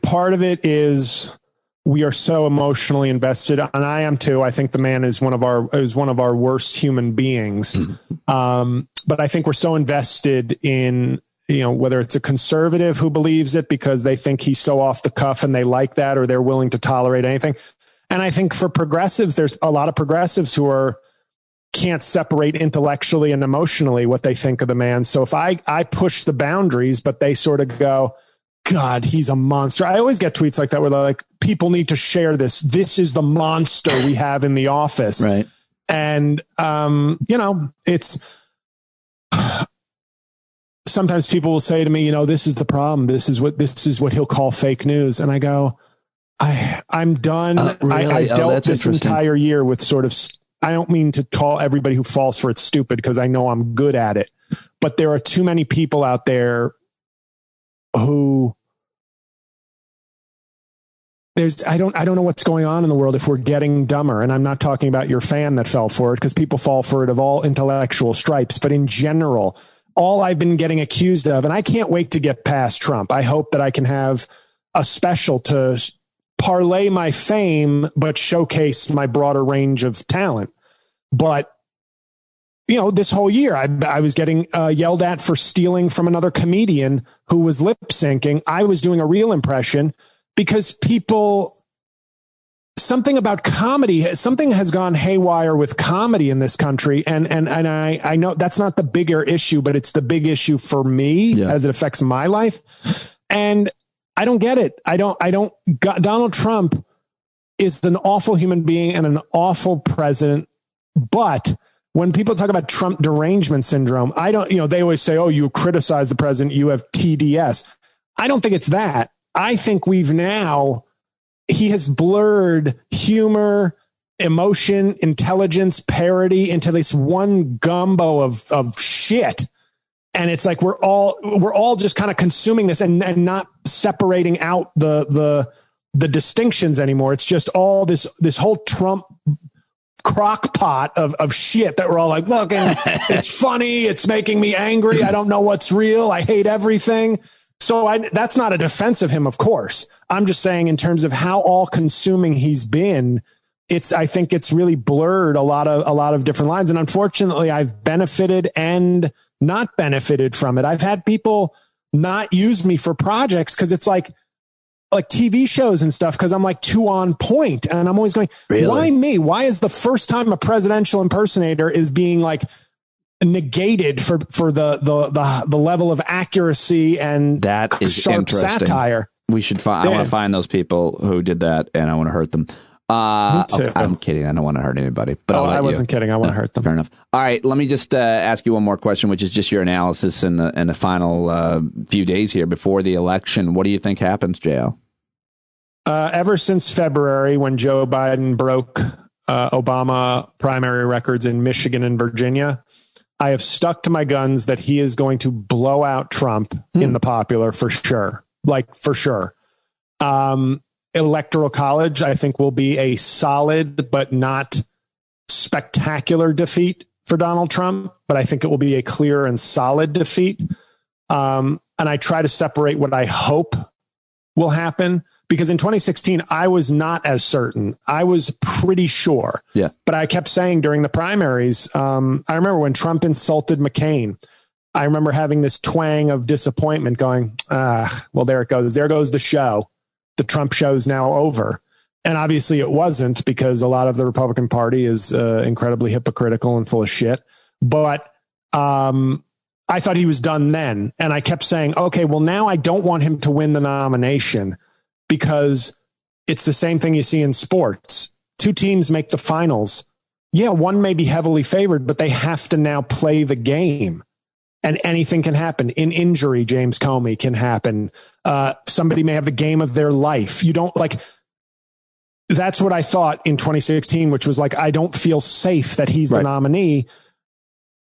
part of it is we are so emotionally invested, and I am too. I think the man is one of our worst human beings. But I think we're so invested in, whether it's a conservative who believes it because they think he's so off the cuff and they like that, or they're willing to tolerate anything. And I think for progressives, there's a lot of progressives who can't separate intellectually and emotionally what they think of the man. So if I push the boundaries, but they sort of go, God, he's a monster. I always get tweets like that where they're like, people need to share this. This is the monster we have in the office. Right. And, it's sometimes people will say to me, this is the problem. This is what he'll call fake news. And I go, I'm done. Really? I dealt this entire year with sort of, I don't mean to call everybody who falls for it stupid because I know I'm good at it, but there are too many people out there who I don't know what's going on in the world if we're getting dumber. And I'm not talking about your fan that fell for it, because people fall for it of all intellectual stripes, but in general, all I've been getting accused of, and I can't wait to get past Trump. I hope that I can have a special to parlay my fame, but showcase my broader range of talent. But this whole year, I was getting yelled at for stealing from another comedian who was lip syncing. I was doing a real impression because something about comedy, something has gone haywire with comedy in this country. And I know that's not the bigger issue, but it's the big issue for me as it affects my life. And I don't get it. Donald Trump is an awful human being and an awful president. But when people talk about Trump derangement syndrome, they always say, oh, you criticize the president, you have TDS. I don't think it's that. I think he has blurred humor, emotion, intelligence, parody into this one gumbo of shit. And it's like, we're all just kind of consuming this and not separating out the distinctions anymore. It's just all this whole Trump crock pot of shit that we're all like, look, and it's funny. It's making me angry. I don't know what's real. I hate everything. So that's not a defense of him, of course. I'm just saying in terms of how all consuming he's been, I think it's really blurred a lot of different lines. And unfortunately, I've benefited and not benefited from it. I've had people not use me for projects because it's like TV shows and stuff, because I'm like too on point. And I'm always going, really? Why me? Why is the first time a presidential impersonator is being like negated for the level of accuracy and that is sharp satire? We should find. I want to find those people who did that, and I want to hurt them. Me too. Okay, I'm kidding. I don't want to hurt anybody. But I wasn't kidding. I want to hurt them. Fair enough. All right. Let me just ask you one more question, which is just your analysis in the final few days here before the election. What do you think happens, JL? Ever since February, when Joe Biden broke Obama primary records in Michigan and Virginia, I have stuck to my guns that he is going to blow out Trump in the popular for sure. Like, for sure. Electoral college, I think, will be a solid but not spectacular defeat for Donald Trump, but I think it will be a clear and solid defeat. And I try to separate what I hope will happen, because in 2016, I was not as certain. I was pretty sure. Yeah. But I kept saying during the primaries, I remember when Trump insulted McCain, I remember having this twang of disappointment going, well, there it goes. There goes the show. The Trump show is now over. And obviously it wasn't, because a lot of the Republican Party is incredibly hypocritical and full of shit. But I thought he was done then. And I kept saying, okay, well, now I don't want him to win the nomination, because it's the same thing you see in sports. Two teams make the finals. Yeah, one may be heavily favored, but they have to now play the game. And anything can happen. In injury, James Comey can happen. Somebody may have the game of their life. You don't like. That's what I thought in 2016, which was like, I don't feel safe that he's the nominee,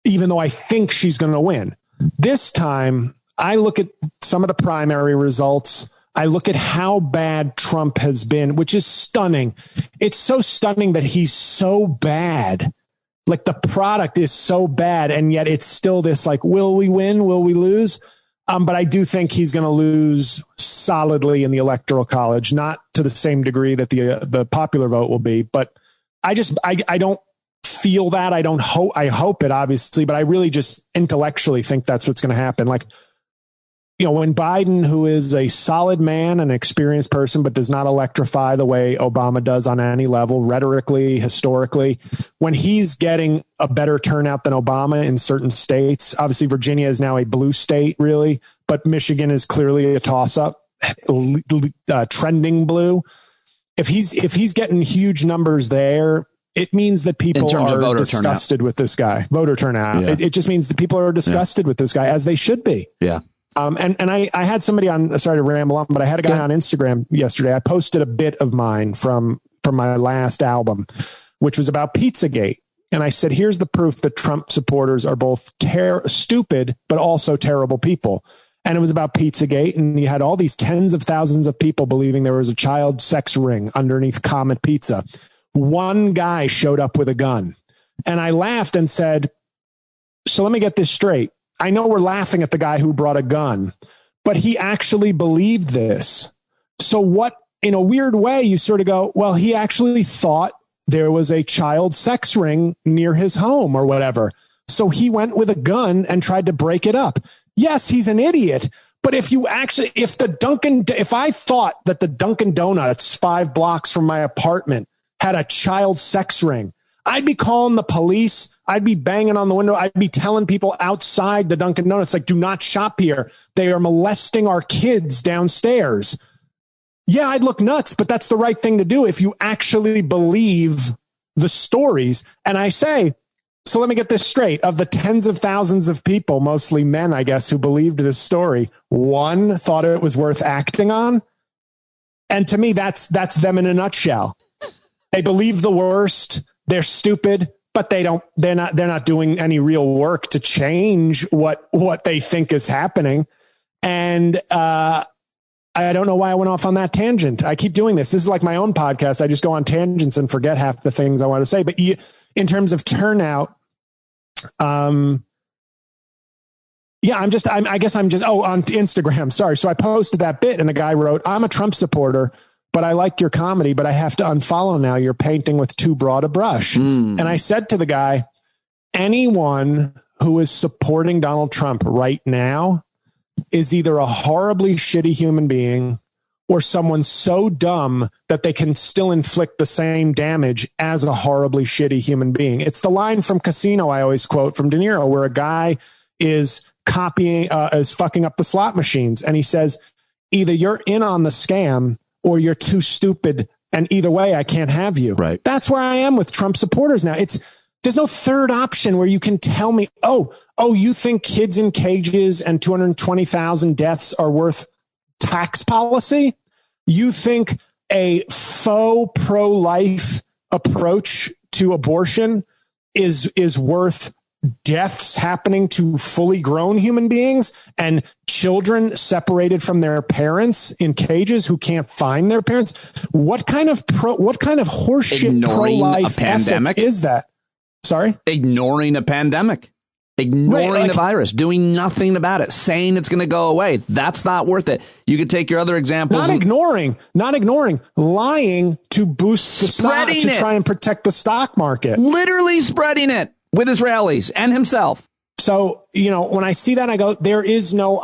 even though I think she's going to win. This time, I look at some of the primary results. I look at how bad Trump has been, which is stunning. It's so stunning that he's so bad. Like, the product is so bad, and yet it's still this like, will we win? Will we lose? But I do think he's going to lose solidly in the Electoral College, not to the same degree that the popular vote will be. But I don't feel that. I hope it, obviously, but I really just intellectually think that's what's going to happen. Like, when Biden, who is a solid man, an experienced person, but does not electrify the way Obama does on any level, rhetorically, historically, when he's getting a better turnout than Obama in certain states, obviously Virginia is now a blue state, really, but Michigan is clearly a toss-up, trending blue. If he's getting huge numbers there, it means that people are disgusted with this guy. Voter turnout. Yeah. It just means that people are disgusted with this guy, as they should be. Yeah. And I had somebody on, sorry to ramble on, but I had a guy on Instagram yesterday. I posted a bit of mine from my last album, which was about Pizzagate. And I said, here's the proof that Trump supporters are both stupid, but also terrible people. And it was about Pizzagate. And you had all these tens of thousands of people believing there was a child sex ring underneath Comet Pizza. One guy showed up with a gun. And I laughed and said, so let me get this straight. I know we're laughing at the guy who brought a gun, but he actually believed this. So what, in a weird way, you sort of go, well, he actually thought there was a child sex ring near his home or whatever. So he went with a gun and tried to break it up. Yes, he's an idiot. But if I thought that the Dunkin' Donuts 5 blocks from my apartment had a child sex ring, I'd be calling the police. I'd be banging on the window. I'd be telling people outside the Dunkin' Donuts, like, do not shop here. They are molesting our kids downstairs. Yeah, I'd look nuts, but that's the right thing to do if you actually believe the stories. And I say, so let me get this straight. Of the tens of thousands of people, mostly men, I guess, who believed this story, one thought it was worth acting on. And to me, that's them in a nutshell. They believe the worst. They're stupid, but they're not doing any real work to change what they think is happening. And I don't know why I went off on that tangent. I keep doing this. This is like my own podcast. I just go on tangents and forget half the things I want to say. But in terms of turnout, I guess I'm just on Instagram. Sorry. So I posted that bit and the guy wrote, I'm a Trump supporter, but I like your comedy, but I have to unfollow now. You're painting with too broad a brush. And I said to the guy, anyone who is supporting Donald Trump right now is either a horribly shitty human being or someone so dumb that they can still inflict the same damage as a horribly shitty human being. It's the line from Casino I always quote from De Niro, where a guy is fucking up the slot machines. And he says, either you're in on the scam or you're too stupid. And either way, I can't have you. Right. That's where I am with Trump supporters now. There's no third option where you can tell me, oh, you think kids in cages and 220,000 deaths are worth tax policy? You think a faux pro-life approach to abortion is worth deaths happening to fully grown human beings and children separated from their parents in cages who can't find their parents? What kind of horseshit pro-life ethic is that? Sorry? Ignoring a pandemic, ignoring the virus, doing nothing about it, saying it's going to go away. That's not worth it. You could take your other examples. Not ignoring, lying to boost the stock, to try and protect the stock market. Literally spreading it with his rallies and himself. So, when I see that, I go, there's no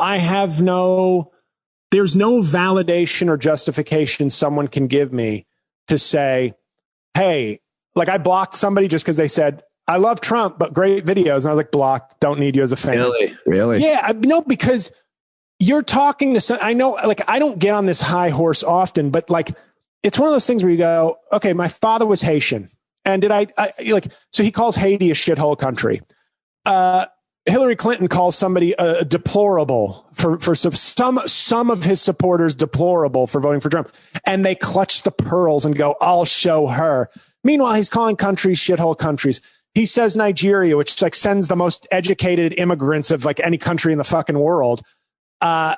validation or justification someone can give me to say, hey, like I blocked somebody just because they said, I love Trump, but great videos. And I was like, blocked, don't need you as a fan. Really? Yeah, no, because you're talking to some, I know, like, I don't get on this high horse often, but like, it's one of those things where you go, okay, my father was Haitian. And so he calls Haiti a shithole country. Hillary Clinton calls somebody deplorable for some of his supporters deplorable for voting for Trump. And they clutch the pearls and go, I'll show her. Meanwhile, he's calling countries shithole countries. He says Nigeria, which like sends the most educated immigrants of like any country in the fucking world. They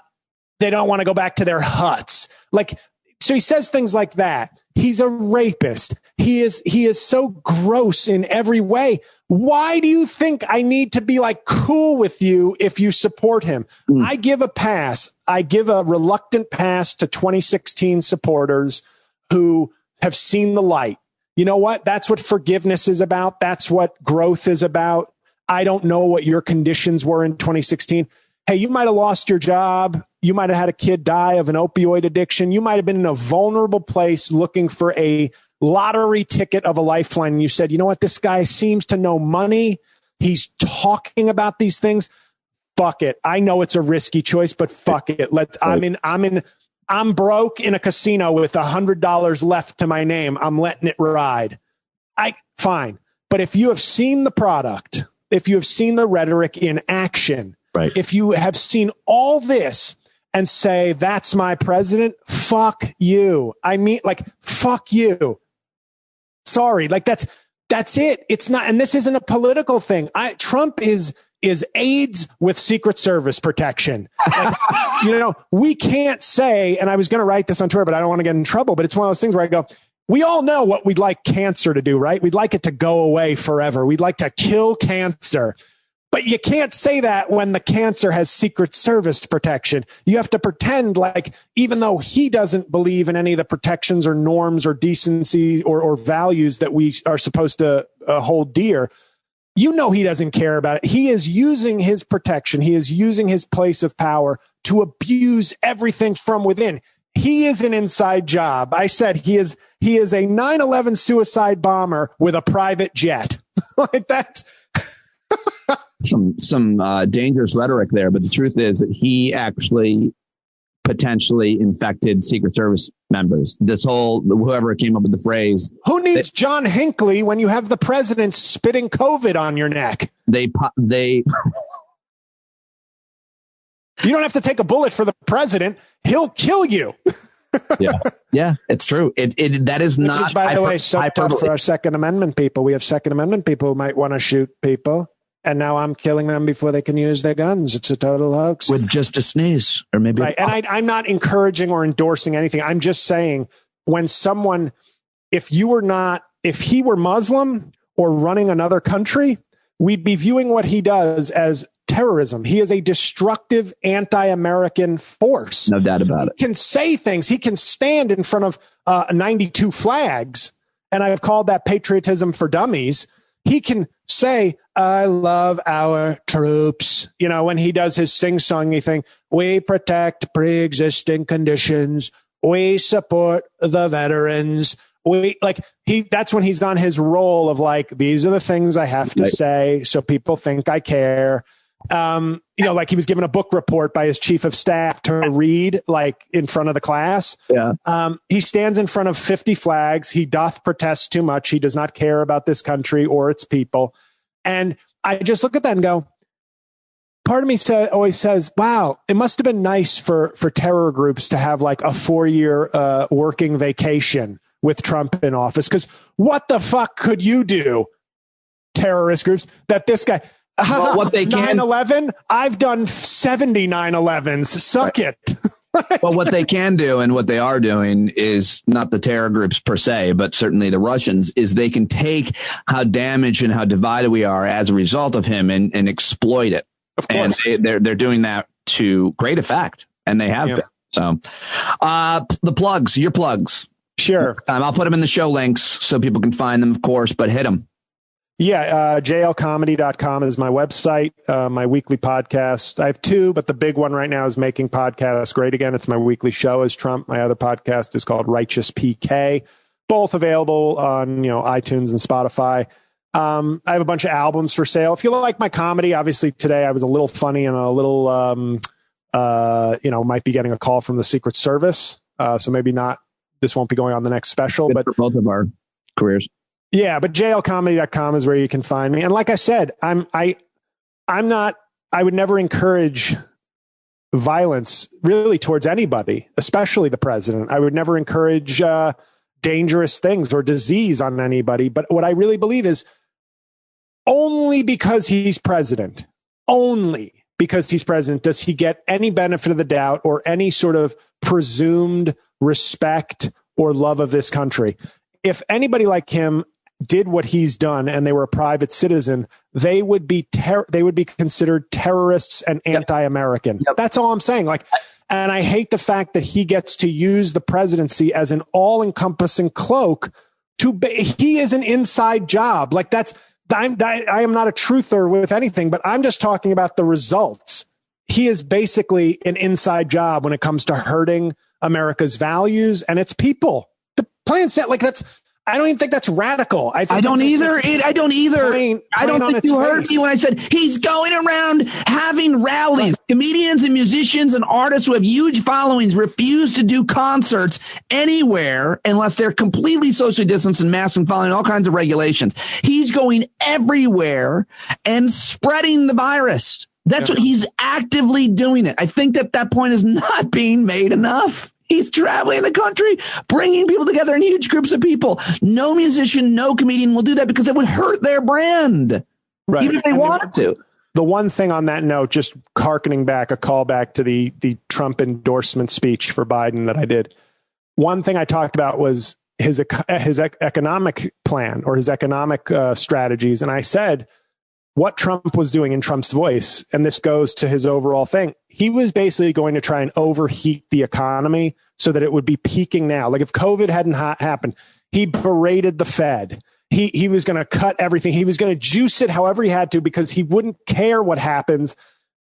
don't want to go back to their huts. Like, so he says things like that. He's a rapist. He is so gross in every way. Why do you think I need to be like cool with you if you support him? I give a pass. I give a reluctant pass to 2016 supporters who have seen the light. You know what? That's what forgiveness is about. That's what growth is about. I don't know what your conditions were in 2016. Hey, you might have lost your job. You might have had a kid die of an opioid addiction. You might have been in a vulnerable place looking for a lottery ticket of a lifeline. And you said, you know what? This guy seems to know money. He's talking about these things. Fuck it. I know it's a risky choice, but fuck it. I'm broke in a casino with $100 left to my name. I'm letting it ride. Fine. But if you have seen the product, if you have seen the rhetoric in action, right, if you have seen all this and say, that's my president, fuck you. I mean, like, fuck you. Sorry. Like, that's it. It's not, and this isn't a political thing. Trump is AIDS with Secret Service protection. Like, we can't say, and I was going to write this on Twitter, but I don't want to get in trouble, but it's one of those things where I go, we all know what we'd like cancer to do, right? We'd like it to go away forever. We'd like to kill cancer. But you can't say that when the cancer has Secret Service protection. You have to pretend like, even though he doesn't believe in any of the protections or norms or decency or values that we are supposed to hold dear, he doesn't care about it. He is using his protection. He is using his place of power to abuse everything from within. He is an inside job. I said he is a 9/11 suicide bomber with a private jet. Like that. Some dangerous rhetoric there, but the truth is that he actually potentially infected Secret Service members. Whoever came up with the phrase, who needs John Hinckley when you have the president spitting COVID on your neck? They You don't have to take a bullet for the president. He'll kill you. Yeah, it's true. That is not. Which is, by the way, so tough for our Second Amendment people. We have Second Amendment people who might want to shoot people. And now I'm killing them before they can use their guns. It's a total hoax. With just a sneeze, or maybe. Right. And I'm not encouraging or endorsing anything. I'm just saying, when someone, if he were Muslim or running another country, we'd be viewing what he does as terrorism. He is a destructive anti-American force. No doubt about it. He can say things. He can stand in front of 92 flags. And I've called that patriotism for dummies. He can say, I love our troops. When he does his sing-songy thing, we protect pre-existing conditions. We support the veterans. That's when he's on his role of like, these are the things I have to say so people think I care. Like he was given a book report by his chief of staff to read, like in front of the class. Yeah. He stands in front of 50 flags. He doth protest too much. He does not care about this country or its people. And I just look at that and go, part of me always says, wow, it must have been nice for terror groups to have like a 4-year working vacation with Trump in office. Because what the fuck could you do, terrorist groups, that this guy... Well, what they can 9/11. I've done 70 9/11s. Suck it. Well, what they can do and what they are doing is not the terror groups per se, but certainly the Russians, is they can take how damaged and how divided we are as a result of him and exploit it. Of course. And they're doing that to great effect, and they have been. So the plugs, your plugs. Sure. I'll put them in the show links so people can find them, of course, but hit them. Yeah, jlcomedy.com is my website, my weekly podcast. I have 2, but the big one right now is Making Podcasts Great Again. It's my weekly show as Trump. My other podcast is called Righteous PK, both available on iTunes and Spotify. I have a bunch of albums for sale. If you like my comedy, obviously today I was a little funny and a little, might be getting a call from the Secret Service. So maybe not, this won't be going on the next special. Good but for both of our careers. Yeah, but jlcomedy.com is where you can find me. And like I said, I would never encourage violence really towards anybody, especially the president. I would never encourage dangerous things or disease on anybody. But what I really believe is only because he's president does he get any benefit of the doubt or any sort of presumed respect or love of this country. If anybody like him did what he's done and they were a private citizen, they would be considered terrorists and anti-American. Yep. That's all I'm saying. And I hate the fact that he gets to use the presidency as an all-encompassing cloak he is an inside job. I am not a truther with anything, but I'm just talking about the results. he is basically an inside job when it comes to hurting America's values and its people. The plain set, like I don't even think that's radical. I don't either. I don't think you heard me when I said he's going around having rallies. Right. Comedians and musicians and artists who have huge followings refuse to do concerts anywhere unless they're completely socially distanced and masked and following all kinds of regulations. He's going everywhere and spreading the virus. That's what he's actively doing it. I think that point is not being made enough. He's traveling the country, bringing people together in huge groups of people. No musician, no comedian will do that because it would hurt their brand, right? Even if they wanted to. The one thing on that note, just hearkening back, a callback to the Trump endorsement speech for Biden that I did. One thing I talked about was his economic plan or his economic strategies. And I said, what Trump was doing in Trump's voice, and this goes to his overall thing, he was basically going to try and overheat the economy so that it would be peaking now. Like if COVID hadn't happened, he berated the Fed. He was going to cut everything. He was going to juice it however he had to because he wouldn't care what happens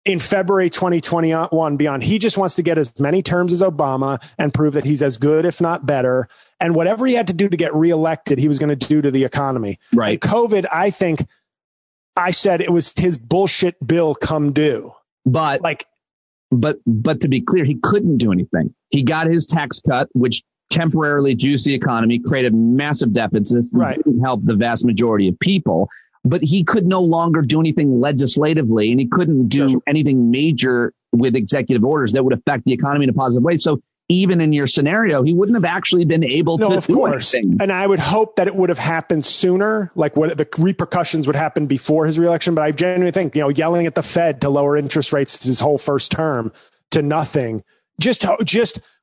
in February 2021 beyond. He just wants to get as many terms as Obama and prove that he's as good, if not better. And whatever he had to do to get reelected, he was going to do to the economy. Right. And COVID, I said it was his bullshit bill come due. But to be clear, he couldn't do anything. He got his tax cut, which temporarily juiced the economy, created massive deficits, right, didn't help the vast majority of people. But he could no longer do anything legislatively, and he couldn't do anything major with executive orders that would affect the economy in a positive way. So even in your scenario, he wouldn't have actually been able to do anything. And I would hope that it would have happened sooner, like what the repercussions would happen before his reelection. But I genuinely think, yelling at the Fed to lower interest rates his whole first term to nothing, just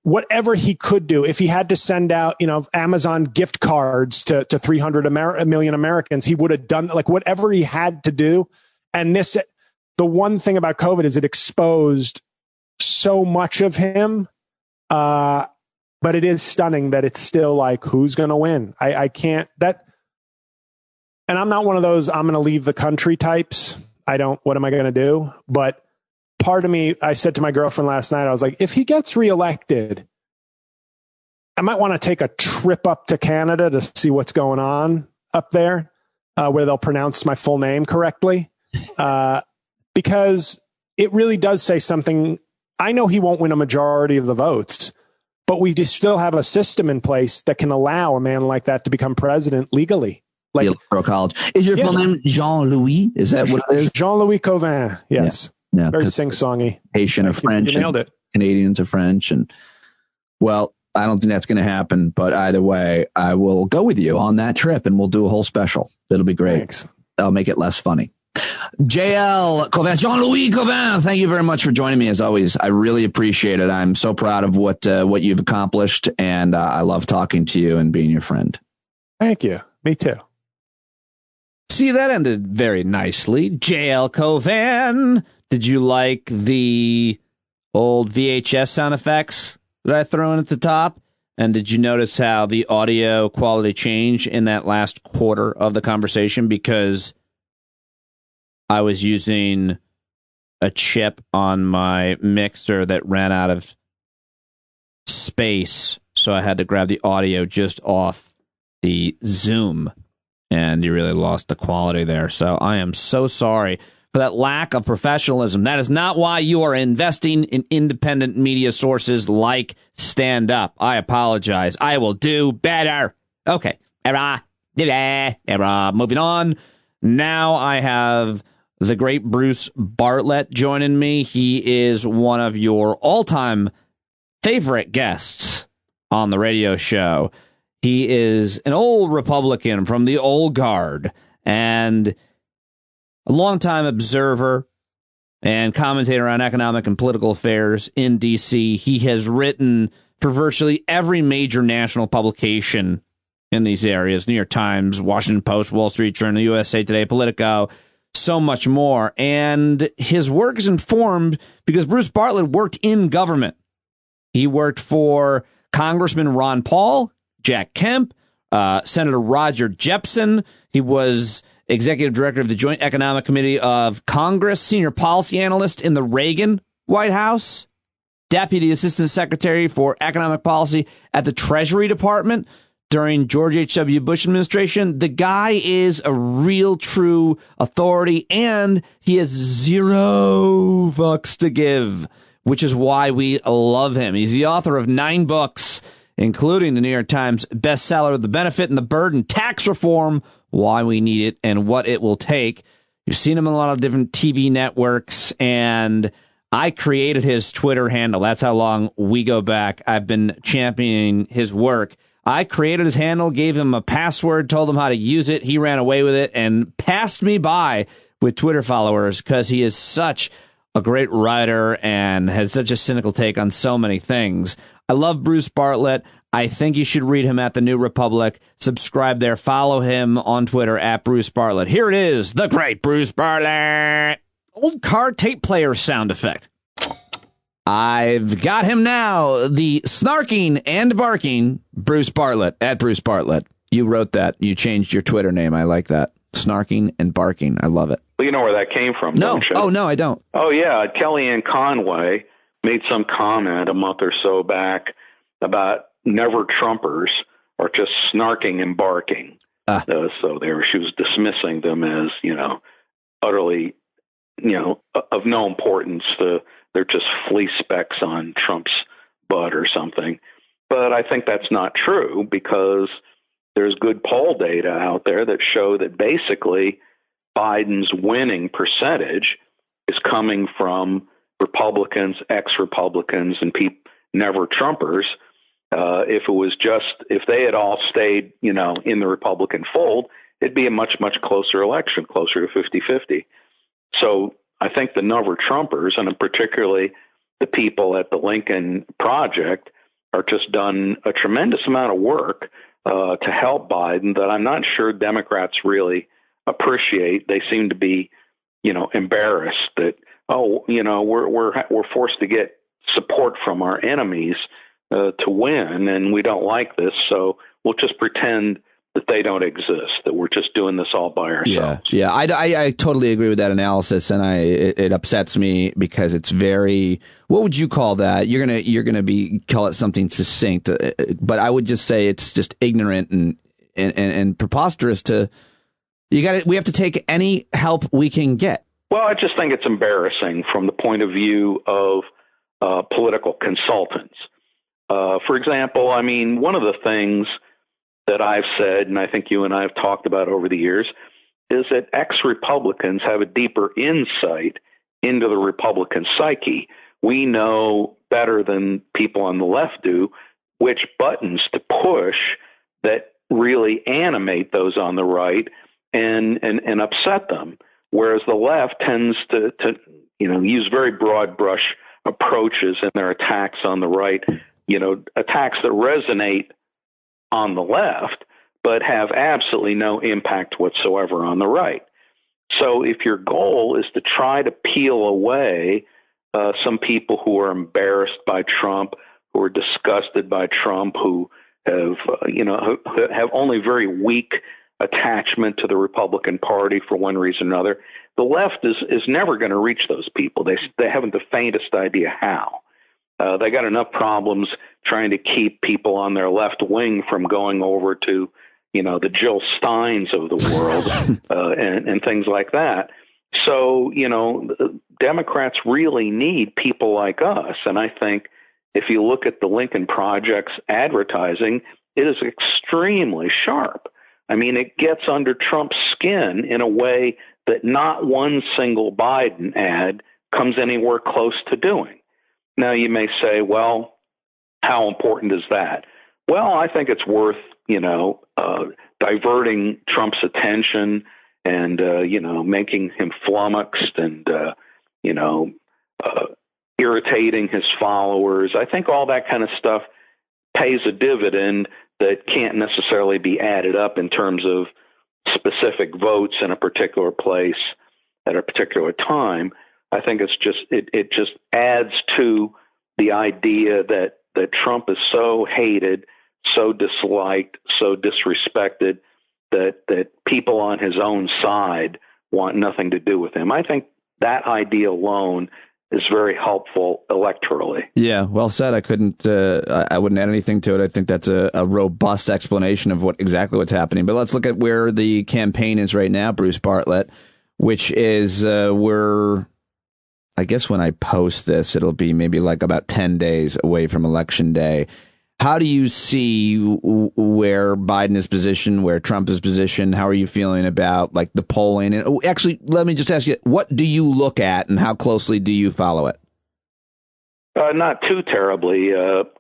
whatever he could do. If he had to send out, Amazon gift cards to 300 million Americans, he would have done like whatever he had to do. And the one thing about COVID is it exposed so much of him. But it is stunning that it's still like, who's going to win? I can't and I'm not one of those, I'm going to leave the country types. What am I going to do? But part of me, I said to my girlfriend last night, I was like, if he gets reelected, I might want to take a trip up to Canada to see what's going on up there, where they'll pronounce my full name correctly. Because it really does say something. I know he won't win a majority of the votes, but we just still have a system in place that can allow a man like that to become president legally. Like the Electoral College. Is your full name Jean-Louis? Is that what it is? Jean-Louis Cauvin. Yes. Yeah. Very sing-songy. Haitian or French. You nailed it. Canadians or French. And well, I don't think that's going to happen, but either way, I will go with you on that trip and we'll do a whole special. It'll be great. Thanks. I'll make it less funny. JL Cauvin, Jean-Louis Cauvin, thank you very much for joining me as always. I really appreciate it. I'm so proud of what you've accomplished, and I love talking to you and being your friend. Thank you. Me too. See, that ended very nicely. JL Cauvin, did you like the old VHS sound effects that I threw in at the top? And did you notice how the audio quality changed in that last quarter of the conversation? Because I was using a chip on my mixer that ran out of space, so I had to grab the audio just off the Zoom, and you really lost the quality there. So I am so sorry for that lack of professionalism. That is not why you are investing in independent media sources like Stand Up. I apologize. I will do better. Okay. Moving on. Now I have the great Bruce Bartlett joining me. He is one of your all-time favorite guests on the radio show. He is an old Republican from the old guard and a longtime observer and commentator on economic and political affairs in D.C. He has written for virtually every major national publication in these areas: New York Times, Washington Post, Wall Street Journal, USA Today, Politico, so much more. And his work is informed because Bruce Bartlett worked in government. He worked for Congressman Ron Paul, Jack Kemp, Senator Roger Jepsen. He was executive director of the Joint Economic Committee of Congress, senior policy analyst in the Reagan White House, Deputy Assistant Secretary for Economic Policy at the Treasury Department during George H.W. Bush administration. The guy is a real true authority, and he has zero fucks to give, which is why we love him. He's the author of 9 books, including the New York Times bestseller, The Benefit and the Burden, Tax Reform, Why We Need It and What It Will Take. You've seen him on a lot of different TV networks, and I created his Twitter handle. That's how long we go back. I've been championing his work. I created his handle, gave him a password, told him how to use it. He ran away with it and passed me by with Twitter followers because he is such a great writer and has such a cynical take on so many things. I love Bruce Bartlett. I think you should read him at The New Republic. Subscribe there. Follow him on Twitter at Bruce Bartlett. Here it is, the great Bruce Bartlett. Old car tape player sound effect. I've got him now. The snarking and barking Bruce Bartlett at Bruce Bartlett. You wrote that. You changed your Twitter name. I like that. Snarking and barking. I love it. Well, you know where that came from, don't you? Oh, no, I don't. Oh, yeah. Kellyanne Conway made some comment a month or so back about never Trumpers are just snarking and barking. So she was dismissing them as, utterly, of no importance. They're just flea specks on Trump's butt or something. But I think that's not true because there's good poll data out there that show that basically Biden's winning percentage is coming from Republicans, ex-Republicans, and never Trumpers. If they had all stayed, in the Republican fold, it'd be a much, much closer election, closer to 50-50. So I think the never Trumpers, and particularly the people at the Lincoln Project, are just done a tremendous amount of work to help Biden that I'm not sure Democrats really appreciate. They seem to be, embarrassed that, we're forced to get support from our enemies to win, and we don't like this, so we'll just pretend that they don't exist, that we're just doing this all by ourselves. Yeah. I totally agree with that analysis, and it upsets me because it's very, what would you call that? You're gonna call it something succinct, but I would just say it's just ignorant and preposterous we have to take any help we can get. Well, I just think it's embarrassing from the point of view of political consultants. For example, one of the things that I've said, and I think you and I have talked about over the years, is that ex-Republicans have a deeper insight into the Republican psyche. We know better than people on the left do which buttons to push that really animate those on the right and upset them, whereas the left tends to use very broad brush approaches in their attacks on the right, attacks that resonate on the left, but have absolutely no impact whatsoever on the right. So if your goal is to try to peel away some people who are embarrassed by Trump, who are disgusted by Trump, who have only very weak attachment to the Republican Party for one reason or another, the left is never going to reach those people. They haven't the faintest idea how. They got enough problems trying to keep people on their left wing from going over to, the Jill Steins of the world and things like that. So, Democrats really need people like us. And I think if you look at the Lincoln Project's advertising, it is extremely sharp. It gets under Trump's skin in a way that not one single Biden ad comes anywhere close to doing. Now, you may say, well, how important is that? Well, I think it's worth, diverting Trump's attention and, making him flummoxed and, irritating his followers. I think all that kind of stuff pays a dividend that can't necessarily be added up in terms of specific votes in a particular place at a particular time. I think it just adds to the idea that Trump is so hated, so disliked, so disrespected that people on his own side want nothing to do with him. I think that idea alone is very helpful electorally. Yeah, well said. I wouldn't add anything to it. I think that's a robust explanation of exactly what's happening. But let's look at where the campaign is right now, Bruce Bartlett, which is I guess when I post this, it'll be maybe like about 10 days away from Election Day. How do you see where Biden is positioned, where Trump is positioned? How are you feeling about like the polling? And actually, let me just ask you, what do you look at and how closely do you follow it? Not too terribly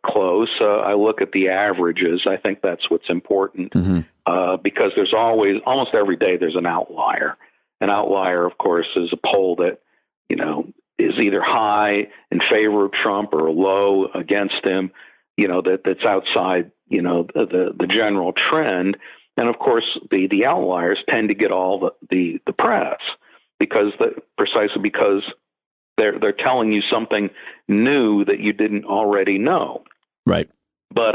close. I look at the averages. I think that's what's important because there's almost every day, there's an outlier. An outlier, of course, is a poll that, is either high in favor of Trump or low against him, that's outside, the general trend. And of course, the outliers tend to get all the press precisely because they're telling you something new that you didn't already know. Right. But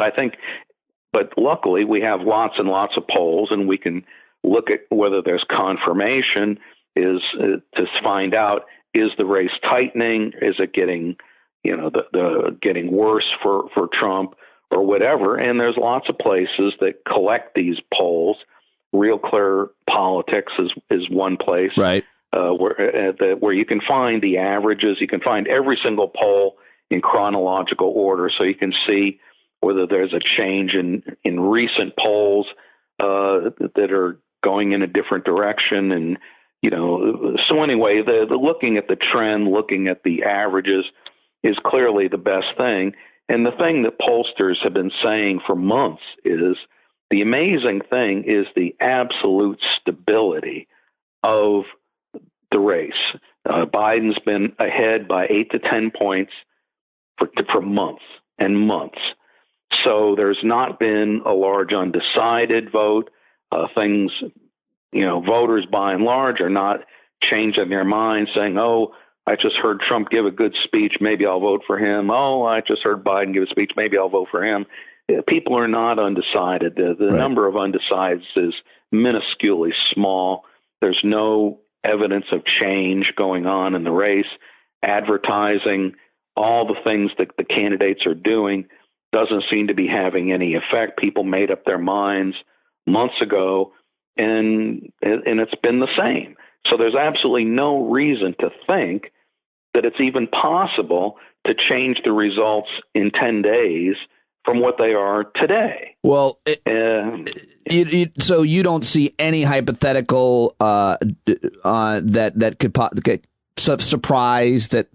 luckily we have lots and lots of polls, and we can look at whether there's confirmation to find out, is the race tightening? Is it getting, getting worse for Trump or whatever? And there's lots of places that collect these polls. Real Clear Politics is one place, right? Where you can find the averages. You can find every single poll in chronological order, so you can see whether there's a change in recent polls that are going in a different direction. And so anyway, the looking at the trend, looking at the averages is clearly the best thing. And the thing that pollsters have been saying for months is the amazing thing is the absolute stability of the race. Biden's been ahead by 8 to 10 points for months and months. So there's not been a large undecided vote. Voters by and large are not changing their minds saying, oh, I just heard Trump give a good speech, maybe I'll vote for him. Oh, I just heard Biden give a speech, maybe I'll vote for him. People are not undecided. The right. number of undecideds is minusculely small. There's no evidence of change going on in the race. Advertising, all the things that the candidates are doing doesn't seem to be having any effect. People made up their minds months ago, and it's been the same. So there's absolutely no reason to think that it's even possible to change the results in 10 days from what they are today. Well, so you don't see any hypothetical that could get surprised that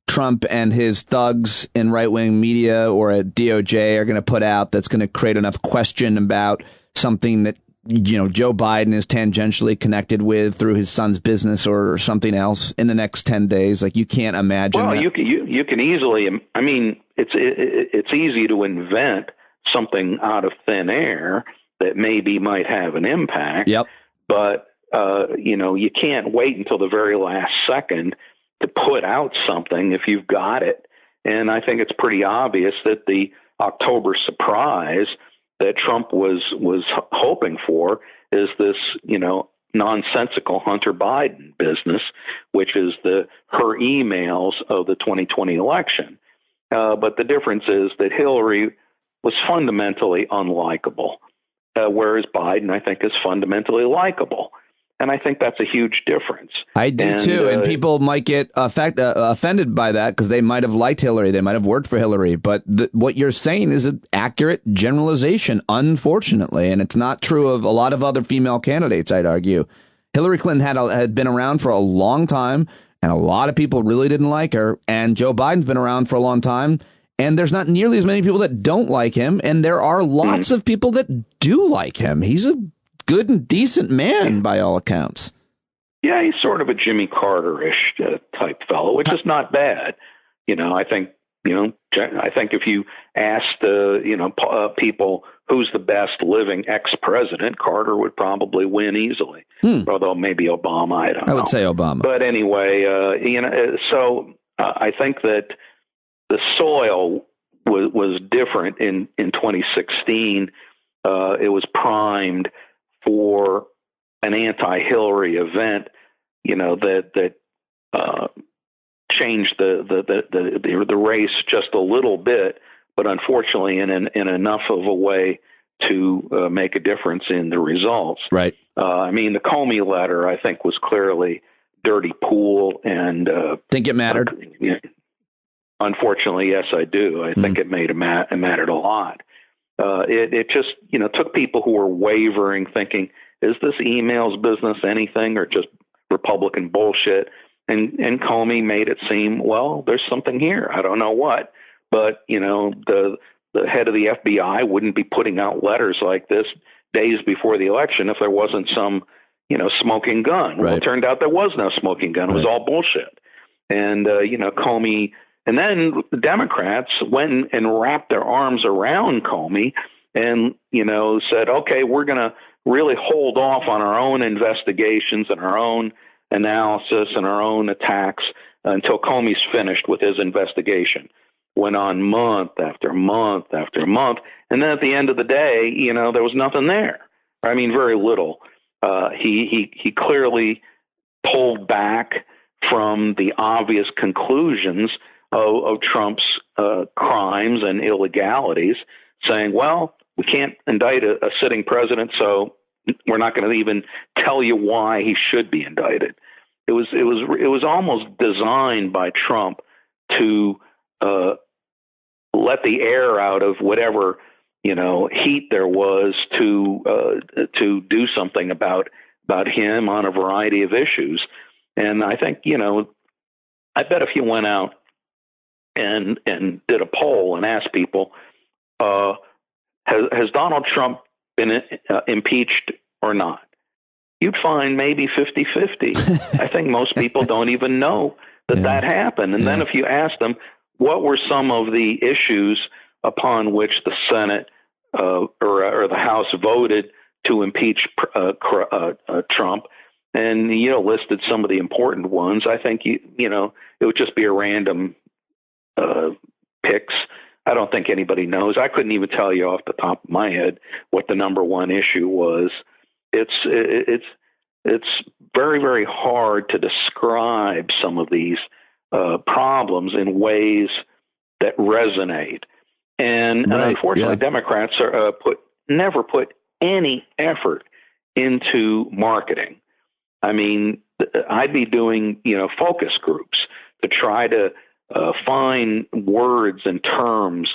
Trump and his thugs in right-wing media or at DOJ are going to put out that's going to create enough question about something that Joe Biden is tangentially connected with through his son's business or something else in the next 10 days? Like, you can't imagine. Well, that. You can easily. I mean, it's easy to invent something out of thin air that maybe might have an impact. Yep. But you can't wait until the very last second to put out something if you've got it. And I think it's pretty obvious that the October surprise that Trump was hoping for is this, nonsensical Hunter Biden business, which is her emails of the 2020 election. But the difference is that Hillary was fundamentally unlikable, whereas Biden, I think, is fundamentally likable. And I think that's a huge difference. I do, too. And people might get offended by that because they might have liked Hillary. They might have worked for Hillary. But what you're saying is an accurate generalization, unfortunately. And it's not true of a lot of other female candidates, I'd argue. Hillary Clinton had been around for a long time, and a lot of people really didn't like her. And Joe Biden's been around for a long time, and there's not nearly as many people that don't like him. And there are lots of people that do like him. He's a good and decent man by all accounts. Yeah, he's sort of a Jimmy Carter-ish type fellow, which is not bad. I think if you asked people who's the best living ex-president, Carter would probably win easily. Although maybe Obama, I don't know. I would say Obama. But anyway, so I think that the soil was different in 2016. It was primed for an anti-Hillary event, that changed the race just a little bit, but unfortunately in enough of a way to make a difference in the results. Right. I mean, the Comey letter, I think, was clearly dirty pool, and think it mattered. Unfortunately, yes, I do. I think it mattered a lot. It just took people who were wavering, thinking, is this emails business anything or just Republican bullshit? And Comey made it seem, well, there's something here. I don't know what, but the head of the FBI wouldn't be putting out letters like this days before the election if there wasn't some smoking gun. Right. Well, it turned out there was no smoking gun. It was all bullshit. And Comey. And then the Democrats went and wrapped their arms around Comey and, said, okay, we're going to really hold off on our own investigations and our own analysis and our own attacks until Comey's finished with his investigation. Went on month after month after month. And then at the end of the day, there was nothing there. I mean, very little. He clearly pulled back from the obvious conclusions of Trump's crimes and illegalities, saying, well, we can't indict a sitting president, so we're not going to even tell you why he should be indicted. It was almost designed by Trump to let the air out of whatever heat there was to do something about him on a variety of issues. And I think I bet if you went out and did a poll and asked people, has Donald Trump been impeached or not, you'd find maybe 50-50. I think most people don't even know that happened. And then if you ask them, what were some of the issues upon which the Senate or the House voted to impeach Trump, and listed some of the important ones, I think it would just be a random picks. I don't think anybody knows. I couldn't even tell you off the top of my head what the number one issue was. It's very, very hard to describe some of these problems in ways that resonate. And unfortunately, Democrats are never put any effort into marketing. I mean, I'd be doing, focus groups to try to find words and terms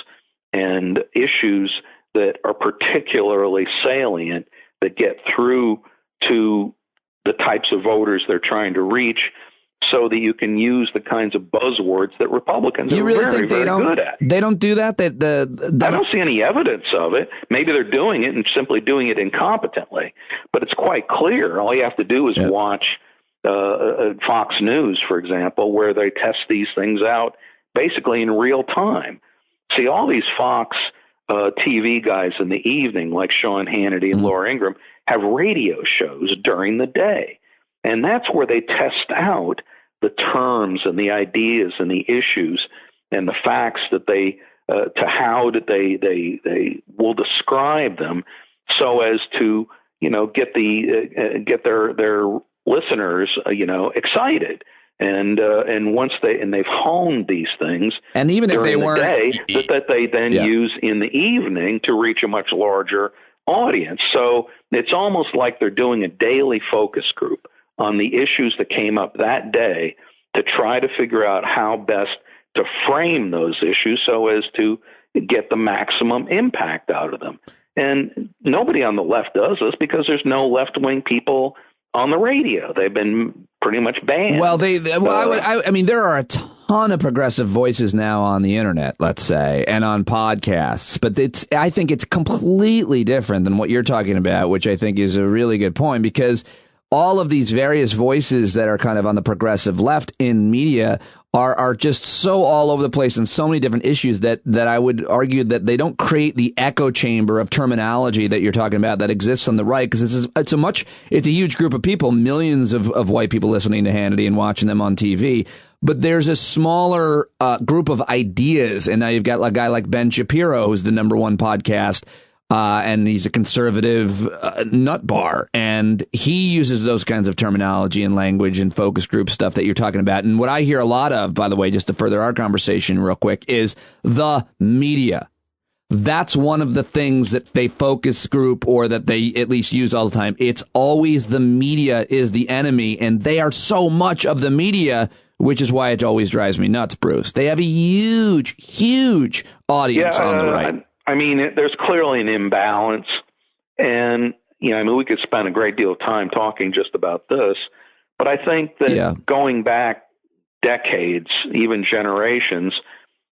and issues that are particularly salient that get through to the types of voters they're trying to reach, so that you can use the kinds of buzzwords that Republicans are very, very good at. They don't do that? I don't see any evidence of it. Maybe they're doing it and simply doing it incompetently. But it's quite clear. All you have to do is watch Fox News, for example, where they test these things out basically in real time. See, all these Fox TV guys in the evening, like Sean Hannity and Laura Ingraham, have radio shows during the day. And that's where they test out the terms and the ideas and the issues and the facts that they they will describe them, so as to get their listeners excited. And once they've honed these things, and even if they weren't, that they then use in the evening to reach a much larger audience. So it's almost like they're doing a daily focus group on the issues that came up that day to try to figure out how best to frame those issues so as to get the maximum impact out of them. And nobody on the left does this because there's no left-wing people on the radio. They've been pretty much banned. Well, I mean, there are a ton of progressive voices now on the internet, let's say, and on podcasts. But I think it's completely different than what you're talking about, which I think is a really good point, because all of these various voices that are kind of on the progressive left in media are just so all over the place and so many different issues that I would argue that they don't create the echo chamber of terminology that you're talking about that exists on the right, because it's a huge group of people, millions of white people listening to Hannity and watching them on TV. But there's a smaller group of ideas. And now you've got a guy like Ben Shapiro, who's the #1 podcast and he's a conservative nut bar, and he uses those kinds of terminology and language and focus group stuff that you're talking about. And what I hear a lot of, by the way, just to further our conversation real quick, is the media. That's one of the things that they focus group, or that they at least use all the time. It's always the media is the enemy, and they are so much of the media, which is why it always drives me nuts, Bruce. They have a huge audience on the right. I mean, there's clearly an imbalance, and we could spend a great deal of time talking just about this, but I think that going back decades, even generations,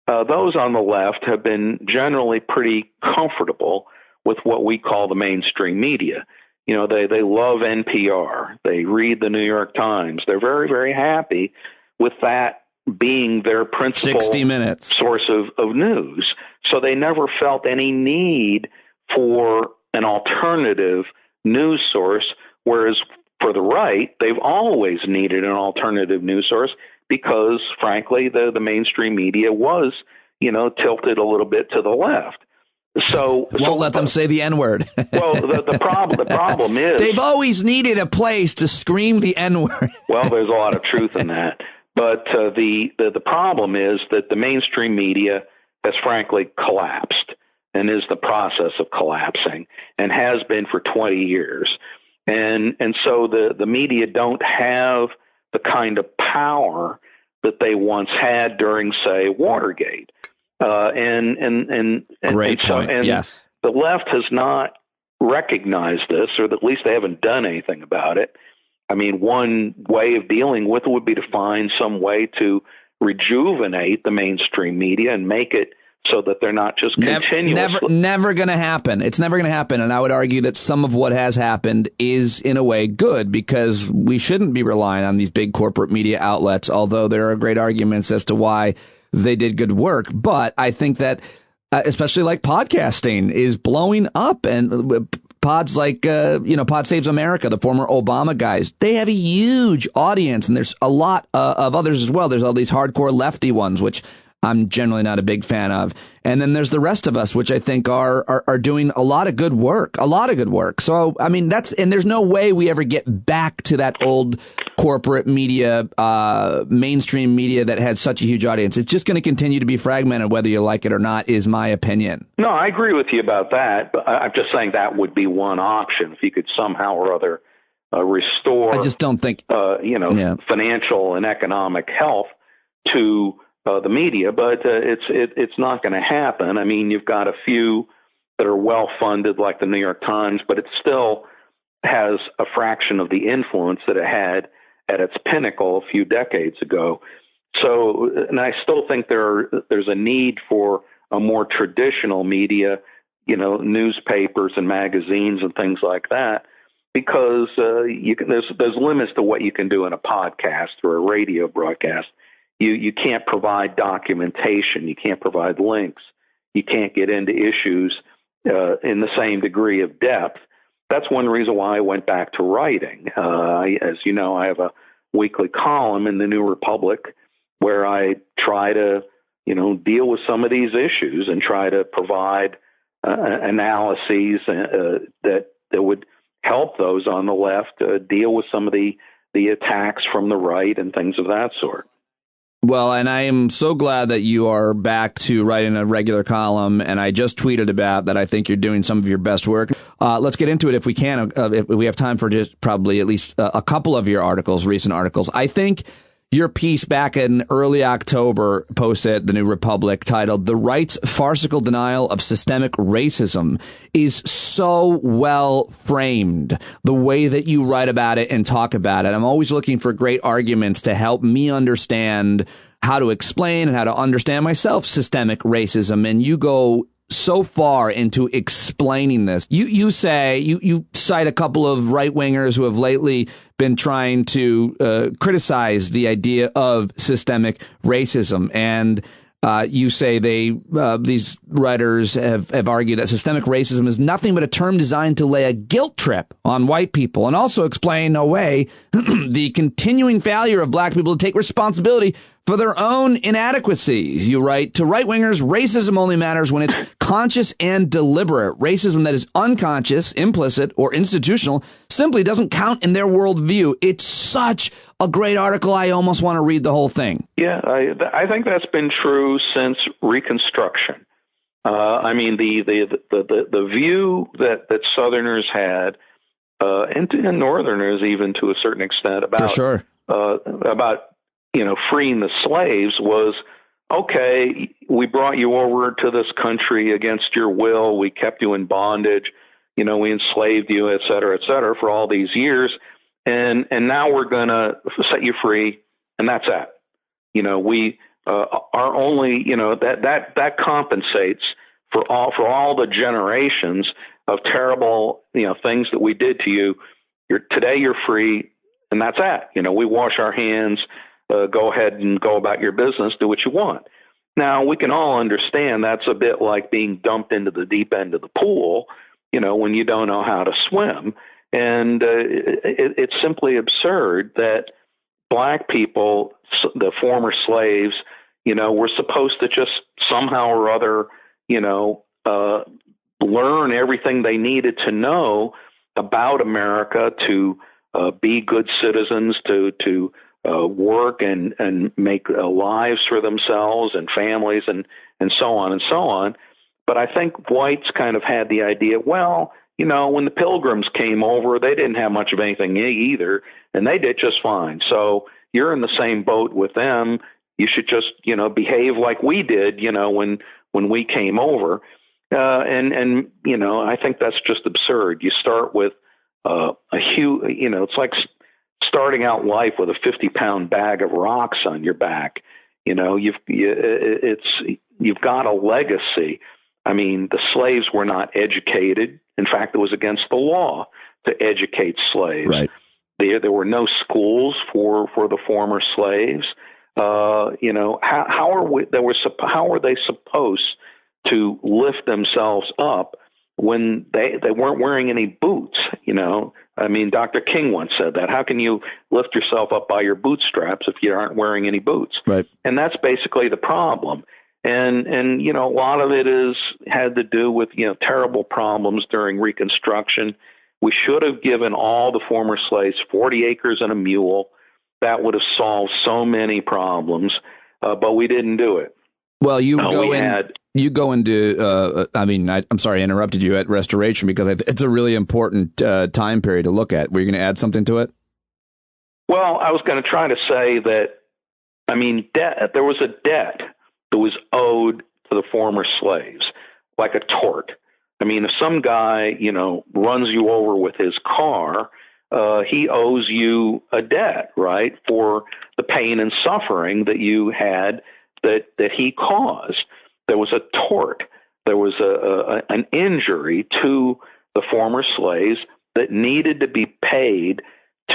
those on the left have been generally pretty comfortable with what we call the mainstream media. They love NPR. They read the New York Times. They're very, very happy with that being their principal 60 minutes source of news. So they never felt any need for an alternative news source, whereas for the right, they've always needed an alternative news source because, frankly, the mainstream media was, tilted a little bit to the left. Won't let them say the N-word. Well, the problem is they've always needed a place to scream the N-word. Well, there's a lot of truth in that. But the problem is that the mainstream media has frankly collapsed and is the process of collapsing and has been for 20 years. And so the media don't have the kind of power that they once had during, say, Watergate. Great point. Yes. The left has not recognized this, or at least they haven't done anything about it. I mean, one way of dealing with it would be to find some way to rejuvenate the mainstream media and make it so that they're not just continuously. Never going to happen. It's never going to happen. And I would argue that some of what has happened is, in a way, good, because we shouldn't be relying on these big corporate media outlets, although there are great arguments as to why they did good work. But I think that especially like podcasting is blowing up, and pods like, Pod Saves America, the former Obama guys, they have a huge audience, and there's a lot of others as well. There's all these hardcore lefty ones, which I'm generally not a big fan of. And then there's the rest of us, which I think are doing a lot of good work, So, I mean, and there's no way we ever get back to that old corporate media, mainstream media that had such a huge audience. It's just going to continue to be fragmented, whether you like it or not, is my opinion. No, I agree with you about that. But I'm just saying that would be one option if you could somehow or other restore. I just don't think, financial and economic health to the media, but it's not going to happen. I mean, you've got a few that are well funded, like the New York Times, but it still has a fraction of the influence that it had at its pinnacle a few decades ago. So, and I still think there's a need for a more traditional media, newspapers and magazines and things like that, because there's limits to what you can do in a podcast or a radio broadcast. You can't provide documentation. You can't provide links. You can't get into issues in the same degree of depth. That's one reason why I went back to writing. As you know, I have a weekly column in the New Republic where I try to, deal with some of these issues and try to provide analyses that would help those on the left deal with some of the attacks from the right and things of that sort. Well, and I am so glad that you are back to writing a regular column, and I just tweeted about that. I think you're doing some of your best work. Let's get into it if we can, if we have time for just probably at least a couple of your articles, recent articles. I think your piece back in early October, posted at the New Republic, titled "The Right's Farcical Denial of Systemic Racism," is so well framed. The way that you write about it and talk about it, I'm always looking for great arguments to help me understand how to explain and how to understand myself systemic racism. And you go so far into explaining this. You say you cite a couple of right wingers who have lately been trying to criticize the idea of systemic racism, and you say these writers have argued that systemic racism is nothing but a term designed to lay a guilt trip on white people, and also explain away the continuing failure of black people to take responsibility for their own inadequacies. You write, to right-wingers, racism only matters when it's conscious and deliberate. Racism that is unconscious, implicit, or institutional simply doesn't count in their worldview. It's such a great article. I almost want to read the whole thing. Yeah, I think that's been true since Reconstruction. I mean, the view that Southerners had, and Northerners even to a certain extent about freeing the slaves was, okay, we brought you over to this country against your will. We kept you in bondage. We enslaved you, et cetera, for all these years. And now we're going to set you free. And that's that. We are only, that compensates for all the generations of terrible, things that we did to you. Today you're free. And that's that. We wash our hands. Go ahead and go about your business, do what you want. Now, we can all understand that's a bit like being dumped into the deep end of the pool, when you don't know how to swim. And it's simply absurd that black people, the former slaves, were supposed to just somehow or other, learn everything they needed to know about America to be good citizens, to work and make lives for themselves and families and so on and so on. But I think whites kind of had the idea, well, when the Pilgrims came over, they didn't have much of anything either, and they did just fine. So you're in the same boat with them. You should just, behave like we did, when we came over. And I think that's just absurd. You start with a huge, it's like starting out life with a 50-pound bag of rocks on your back. You've got a legacy. I mean, the slaves were not educated. In fact, it was against the law to educate slaves. Right. There were no schools for the former slaves. How are they supposed to lift themselves up when they weren't wearing any boots? I mean, Dr. King once said that. How can you lift yourself up by your bootstraps if you aren't wearing any boots? Right. And that's basically the problem. And a lot of it had to do with, terrible problems during Reconstruction. We should have given all the former slaves 40 acres and a mule. That would have solved so many problems, but we didn't do it. Well, you go into, I'm sorry I interrupted you at Restoration because it's a really important time period to look at. Were you going to add something to it? Well, I was going to try to say that, there was a debt that was owed to the former slaves, like a tort. If some guy, runs you over with his car, he owes you a debt, right, for the pain and suffering that you had that he caused. There was a tort. There was an injury to the former slaves that needed to be paid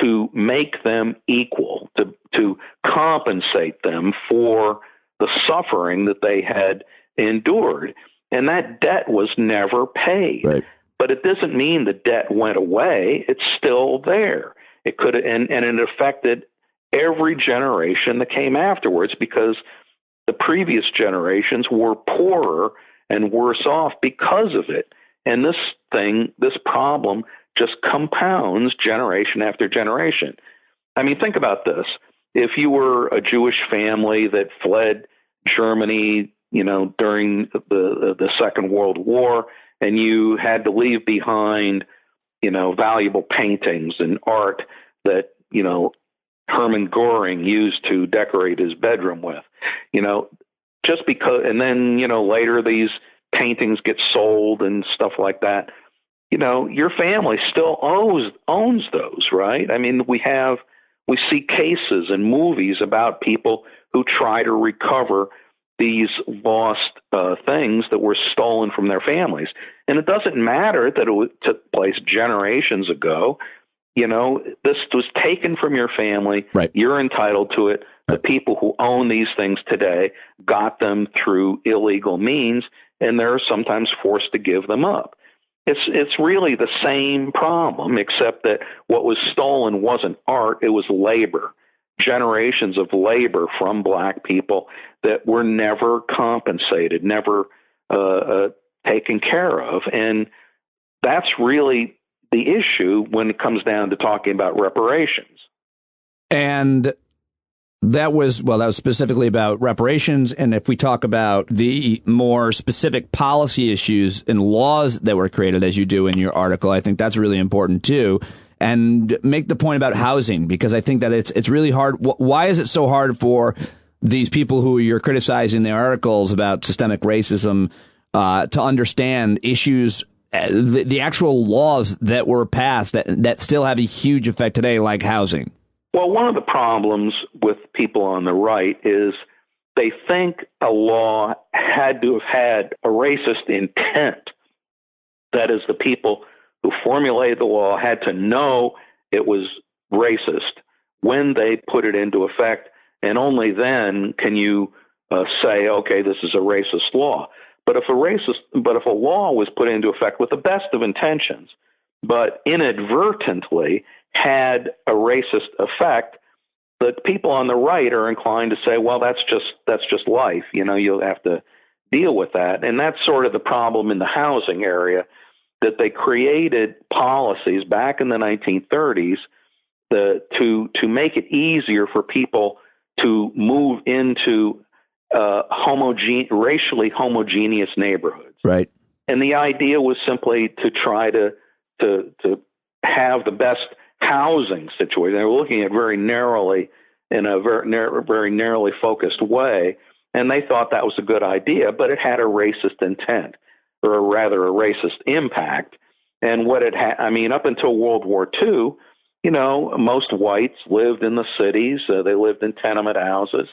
to make them equal, to compensate them for the suffering that they had endured. And that debt was never paid. Right. But it doesn't mean the debt went away. It's still there. It could, and it affected every generation that came afterwards because the previous generations were poorer and worse off because of it. And this problem just compounds generation after generation. Think about this. If you were a Jewish family that fled Germany, during the Second World War, and you had to leave behind, valuable paintings and art that, Hermann Göring used to decorate his bedroom with, just because, and then, later these paintings get sold and stuff like that, your family still owns those, right? We see cases and movies about people who try to recover these lost things that were stolen from their families. And it doesn't matter that it took place generations ago. This was taken from your family. Right. You're entitled to it. The people who own these things today got them through illegal means, and they're sometimes forced to give them up. It's really the same problem, except that what was stolen wasn't art, it was labor. generations of labor from black people that were never compensated, never taken care of. And that's really the issue when it comes down to talking about reparations. And that was specifically about reparations. And if we talk about the more specific policy issues and laws that were created, as you do in your article, I think that's really important too. And make the point about housing, because I think that it's really hard. Why is it so hard for these people who you're criticizing their articles about systemic racism to understand issues, the actual laws that were passed that still have a huge effect today, like housing? Well, one of the problems with people on the right is they think a law had to have had a racist intent. That is, the people who formulated the law had to know it was racist when they put it into effect, and only then can you say, okay, this is a racist law. But if a law was put into effect with the best of intentions, but inadvertently had a racist effect, the people on the right are inclined to say, well, that's just life. You'll have to deal with that. And that's sort of the problem in the housing area, that they created policies back in the 1930s to make it easier for people to move into racially homogeneous neighborhoods. Right. And the idea was simply to try to have the best housing situation. They were looking at very narrowly, in a very narrowly focused way, and they thought that was a good idea, but it had a racist intent, or rather a racist impact. And what it had, up until World War II, most whites lived in the cities. They lived in tenement houses,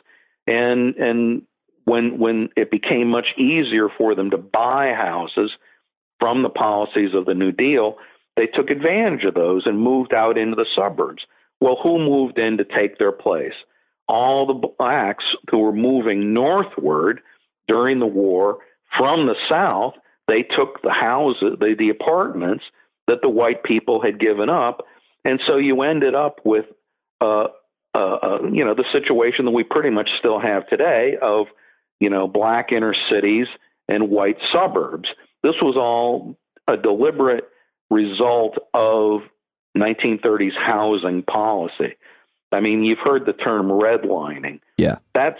and when it became much easier for them to buy houses from the policies of the New Deal, they took advantage of those and moved out into the suburbs. Well, who moved in to take their place? All the blacks who were moving northward during the war from the South. They took the houses, the apartments that the white people had given up. And so you ended up with, the situation that we pretty much still have today of, black inner cities and white suburbs. This was all a deliberate result of 1930s housing policy. You've heard the term redlining. Yeah. That's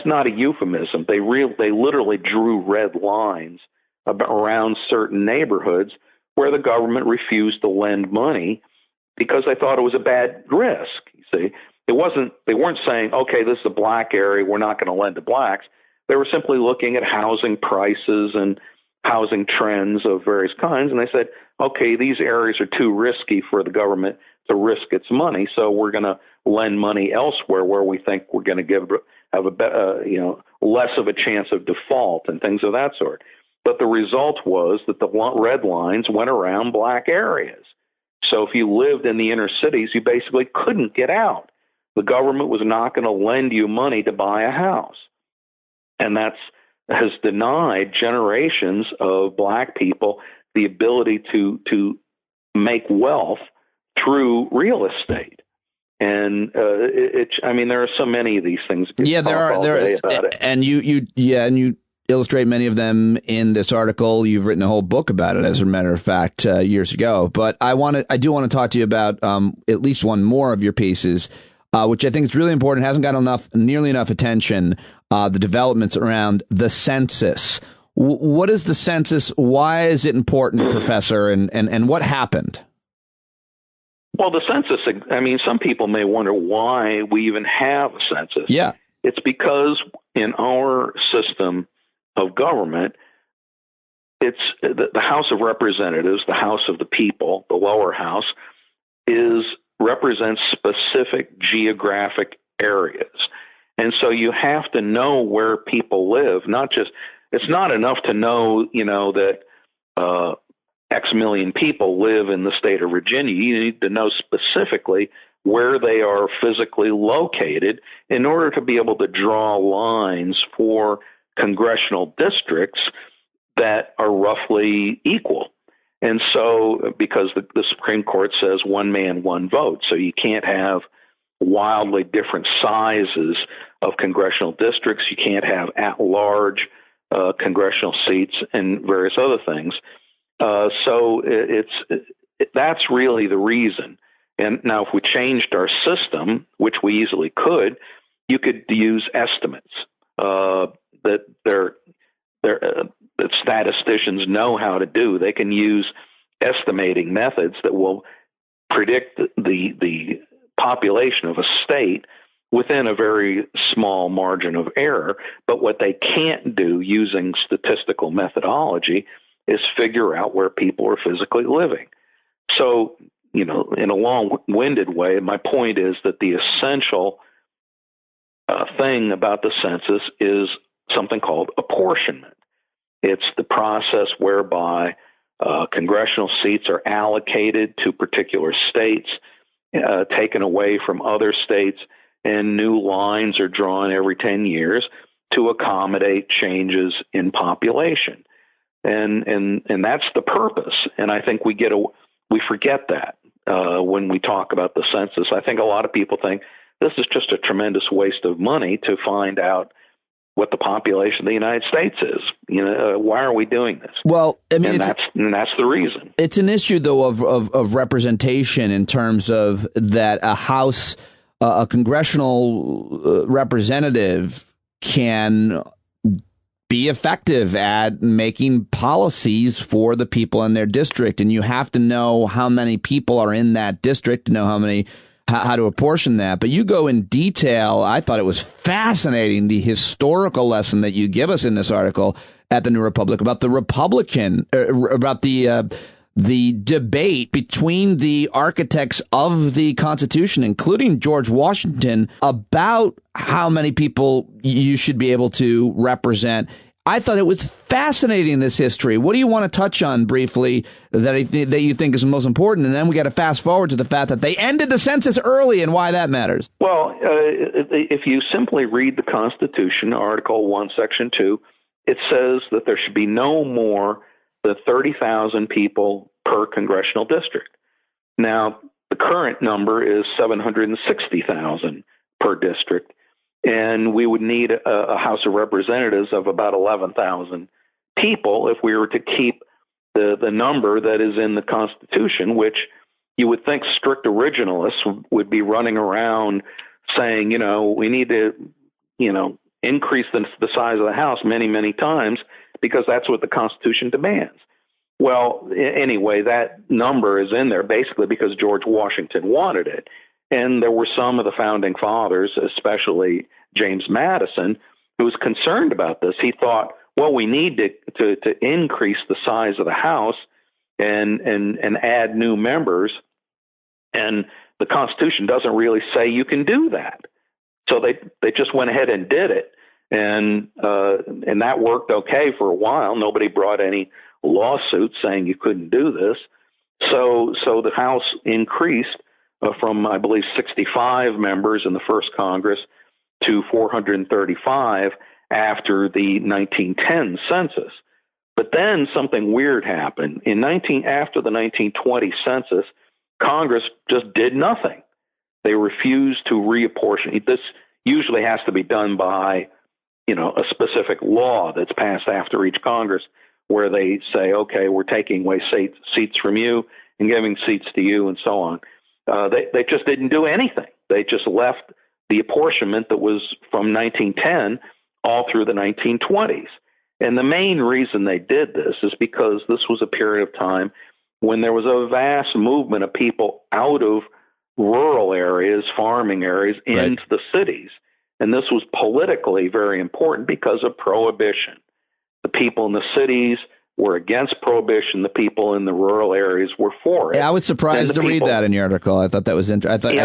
not a euphemism. They literally drew red lines around certain neighborhoods where the government refused to lend money because they thought it was a bad risk. You see, they weren't saying, okay, this is a black area, we're not going to lend to blacks. They were simply looking at housing prices and housing trends of various kinds, and they said, okay, these areas are too risky for the government to risk its money, so we're going to lend money elsewhere where we think we're going to have less of a chance of default and things of that sort. But the result was that the red lines went around black areas. So if you lived in the inner cities, you basically couldn't get out. The government was not going to lend you money to buy a house. And has denied generations of black people the ability to make wealth through real estate. And there are so many of these things. Yeah, there are. And you illustrate many of them in this article. You've written a whole book about it, as a matter of fact, years ago. But I do want to talk to you about at least one more of your pieces, which I think is really important. It hasn't got nearly enough attention. The developments around the census. What is the census? Why is it important, Professor? And what happened? Well, the census, some people may wonder why we even have a census. Yeah. It's because in our system of government, it's the House of Representatives, the House of the People, the lower house, represents specific geographic areas. And so you have to know where people live, it's not enough to know, that X million people live in the state of Virginia. You need to know specifically where they are physically located in order to be able to draw lines for congressional districts that are roughly equal. And so, because the Supreme Court says one man, one vote, so you can't have wildly different sizes of congressional districts. You can't have at-large congressional seats and various other things. So that's really the reason. And now, if we changed our system, which we easily could, you could use estimates that statisticians know how to do. They can use estimating methods that will predict the population of a state within a very small margin of error. But what they can't do using statistical methodology is figure out where people are physically living. So, in a long-winded way, my point is that the essential thing about the census is something called apportionment. It's the process whereby congressional seats are allocated to particular states, taken away from other states, and new lines are drawn every 10 years to accommodate changes in population. And that's the purpose. And I think we forget that when we talk about the census. I think a lot of people think this is just a tremendous waste of money to find out what the population of the United States is. Why are we doing this? Well, I mean, that's the reason. It's an issue, though, of representation in terms of that a House, a congressional representative can be effective at making policies for the people in their district. And you have to know how many people are in that district to know how to apportion that. But you go in detail. I thought it was fascinating, the historical lesson that you give us in this article at the New Republic about the the debate between the architects of the Constitution, including George Washington, about how many people you should be able to represent. I thought it was fascinating, this history. What do you want to touch on briefly that you think is the most important? And then we got to fast forward to the fact that they ended the census early and why that matters. Well, if you simply read the Constitution, Article 1, Section 2, it says that there should be no more than 30,000 people per congressional district. Now, the current number is 760,000 per district. And we would need a House of Representatives of about 11,000 people if we were to keep the number that is in the Constitution, which you would think strict originalists would be running around saying, we need to, increase the size of the House many, many times because that's what the Constitution demands. Well, anyway, that number is in there basically because George Washington wanted it. And there were some of the founding fathers, especially James Madison, who was concerned about this. He thought, well, we need to increase the size of the House and add new members. And the Constitution doesn't really say you can do that. So they just went ahead and did it. And that worked okay for a while. Nobody brought any lawsuits saying you couldn't do this. So the House increased from, I believe, 65 members in the first Congress to 435 after the 1910 census. But then something weird happened. After the 1920 census, Congress just did nothing. They refused to reapportion. This usually has to be done by, a specific law that's passed after each Congress, where they say, okay, we're taking away seats from you and giving seats to you and so on. They just didn't do anything. They just left the apportionment that was from 1910 all through the 1920s. And the main reason they did this is because this was a period of time when there was a vast movement of people out of rural areas, farming areas, into the cities. And this was politically very important because of prohibition. The people in the cities were against prohibition. The people in the rural areas were for it. Yeah, I was surprised to read that in your article. I thought that was interesting.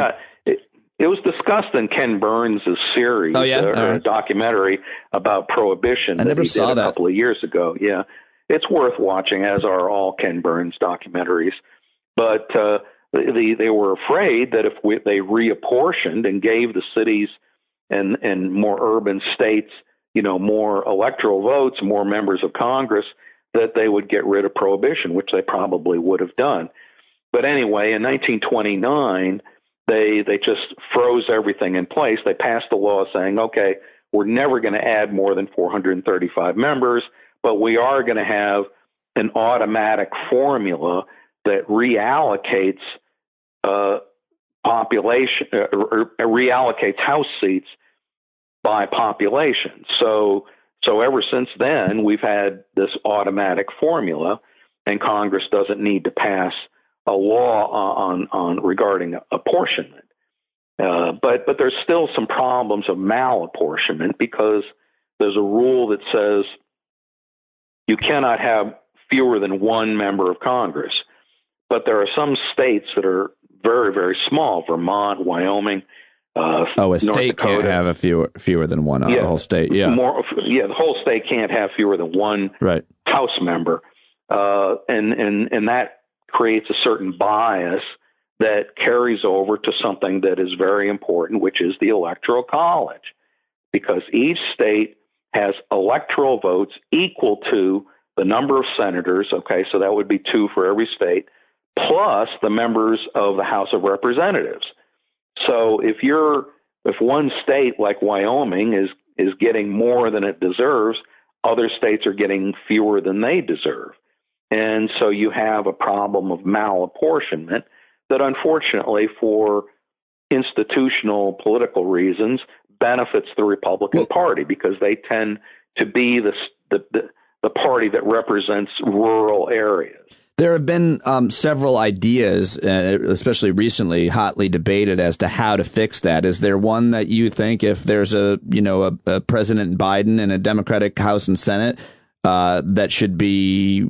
It was discussed in Ken Burns' series, a documentary about prohibition that he did a couple of years ago. Yeah, it's worth watching, as are all Ken Burns documentaries. But they were afraid that if they reapportioned and gave the cities and more urban states, more electoral votes, more members of Congress, that they would get rid of prohibition, which they probably would have done. But anyway, in 1929, they just froze everything in place. They passed a law saying, okay, we're never going to add more than 435 members, but we are going to have an automatic formula that reallocates population, or reallocates House seats by population. So ever since then, we've had this automatic formula, and Congress doesn't need to pass a law on regarding apportionment. But there's still some problems of malapportionment, because there's a rule that says you cannot have fewer than one member of Congress. But there are some states that are very, very small: Vermont, Wyoming. A state can't have a fewer than one. The whole state, the whole state can't have fewer than one House member, and that creates a certain bias that carries over to something that is very important, which is the Electoral College, because each state has electoral votes equal to the number of senators. Okay, so that would be 2 for every state, plus the members of the House of Representatives. So if one state like Wyoming is getting more than it deserves, other states are getting fewer than they deserve. And so you have a problem of malapportionment that, unfortunately, for institutional political reasons, benefits the Republican Party, because they tend to be the party that represents rural areas. There have been several ideas, especially recently, hotly debated as to how to fix that. Is there one that you think, if there's a President Biden and a Democratic House and Senate, that should be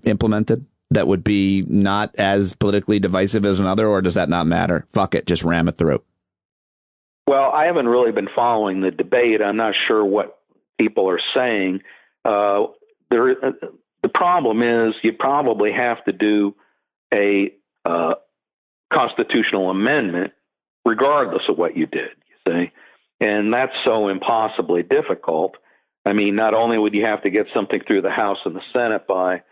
implemented, that would be not as politically divisive as another, or does that not matter? Fuck it, just ram it through. Well, I haven't really been following the debate. I'm not sure what people are saying. The problem is you probably have to do a constitutional amendment regardless of what you did, you see. And that's so impossibly difficult. I mean, not only would you have to get something through the House and the Senate by,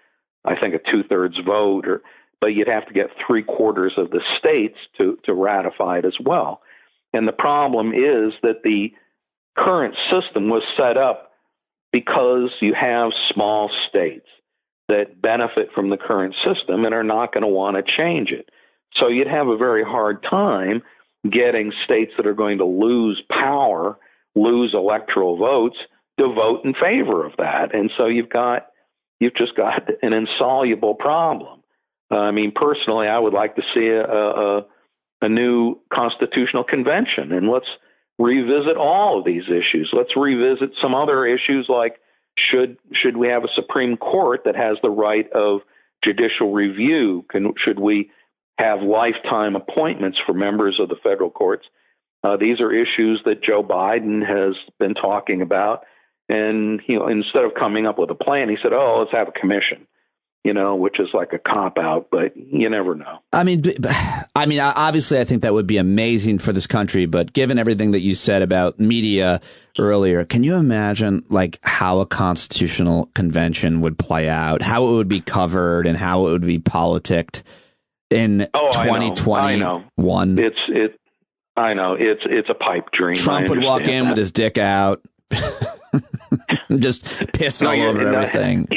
I think, a 2/3 vote, but you'd have to get 3/4 of the states to ratify it as well. And the problem is that the current system was set up because you have small states that benefit from the current system and are not going to want to change it. So you'd have a very hard time getting states that are going to lose power, lose electoral votes, to vote in favor of that. And so you've just got an insoluble problem. I mean, personally, I would like to see a new constitutional convention, and let's revisit all of these issues. Let's revisit some other issues, like should we have a Supreme Court that has the right of judicial review? Should we have lifetime appointments for members of the federal courts? These are issues that Joe Biden has been talking about. And instead of coming up with a plan, he said, "Oh, let's have a commission," which is like a cop-out, but you never know. I mean, obviously, I think that would be amazing for this country. But given everything that you said about media earlier, can you imagine how a constitutional convention would play out, how it would be covered, and how it would be politicked in 2021? I know it's a pipe dream. Trump would walk in with his dick out, just piss all over everything.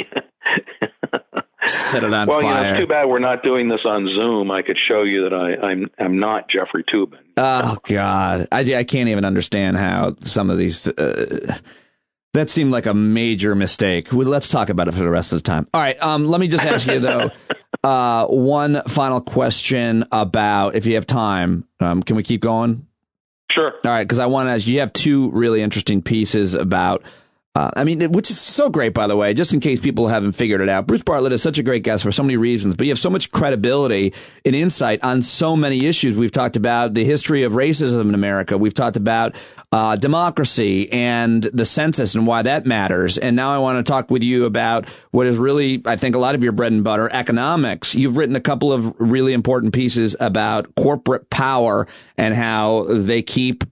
Set it on fire. It's too bad we're not doing this on Zoom. I could show you that I'm not Jeffrey Toobin. Oh God, I can't even understand how some of these that seemed like a major mistake. Let's talk about it for the rest of the time. All right, let me just ask you though one final question about, if you have time. Can we keep going? Sure. All right, because I want to ask you have two really interesting pieces about. Which is so great, by the way, just in case people haven't figured it out. Bruce Bartlett is such a great guest for so many reasons, but you have so much credibility and insight on so many issues. We've talked about the history of racism in America. We've talked about democracy and the census and why that matters. And now I want to talk with you about what is really, I think, a lot of your bread and butter, economics. You've written a couple of really important pieces about corporate power and how they keep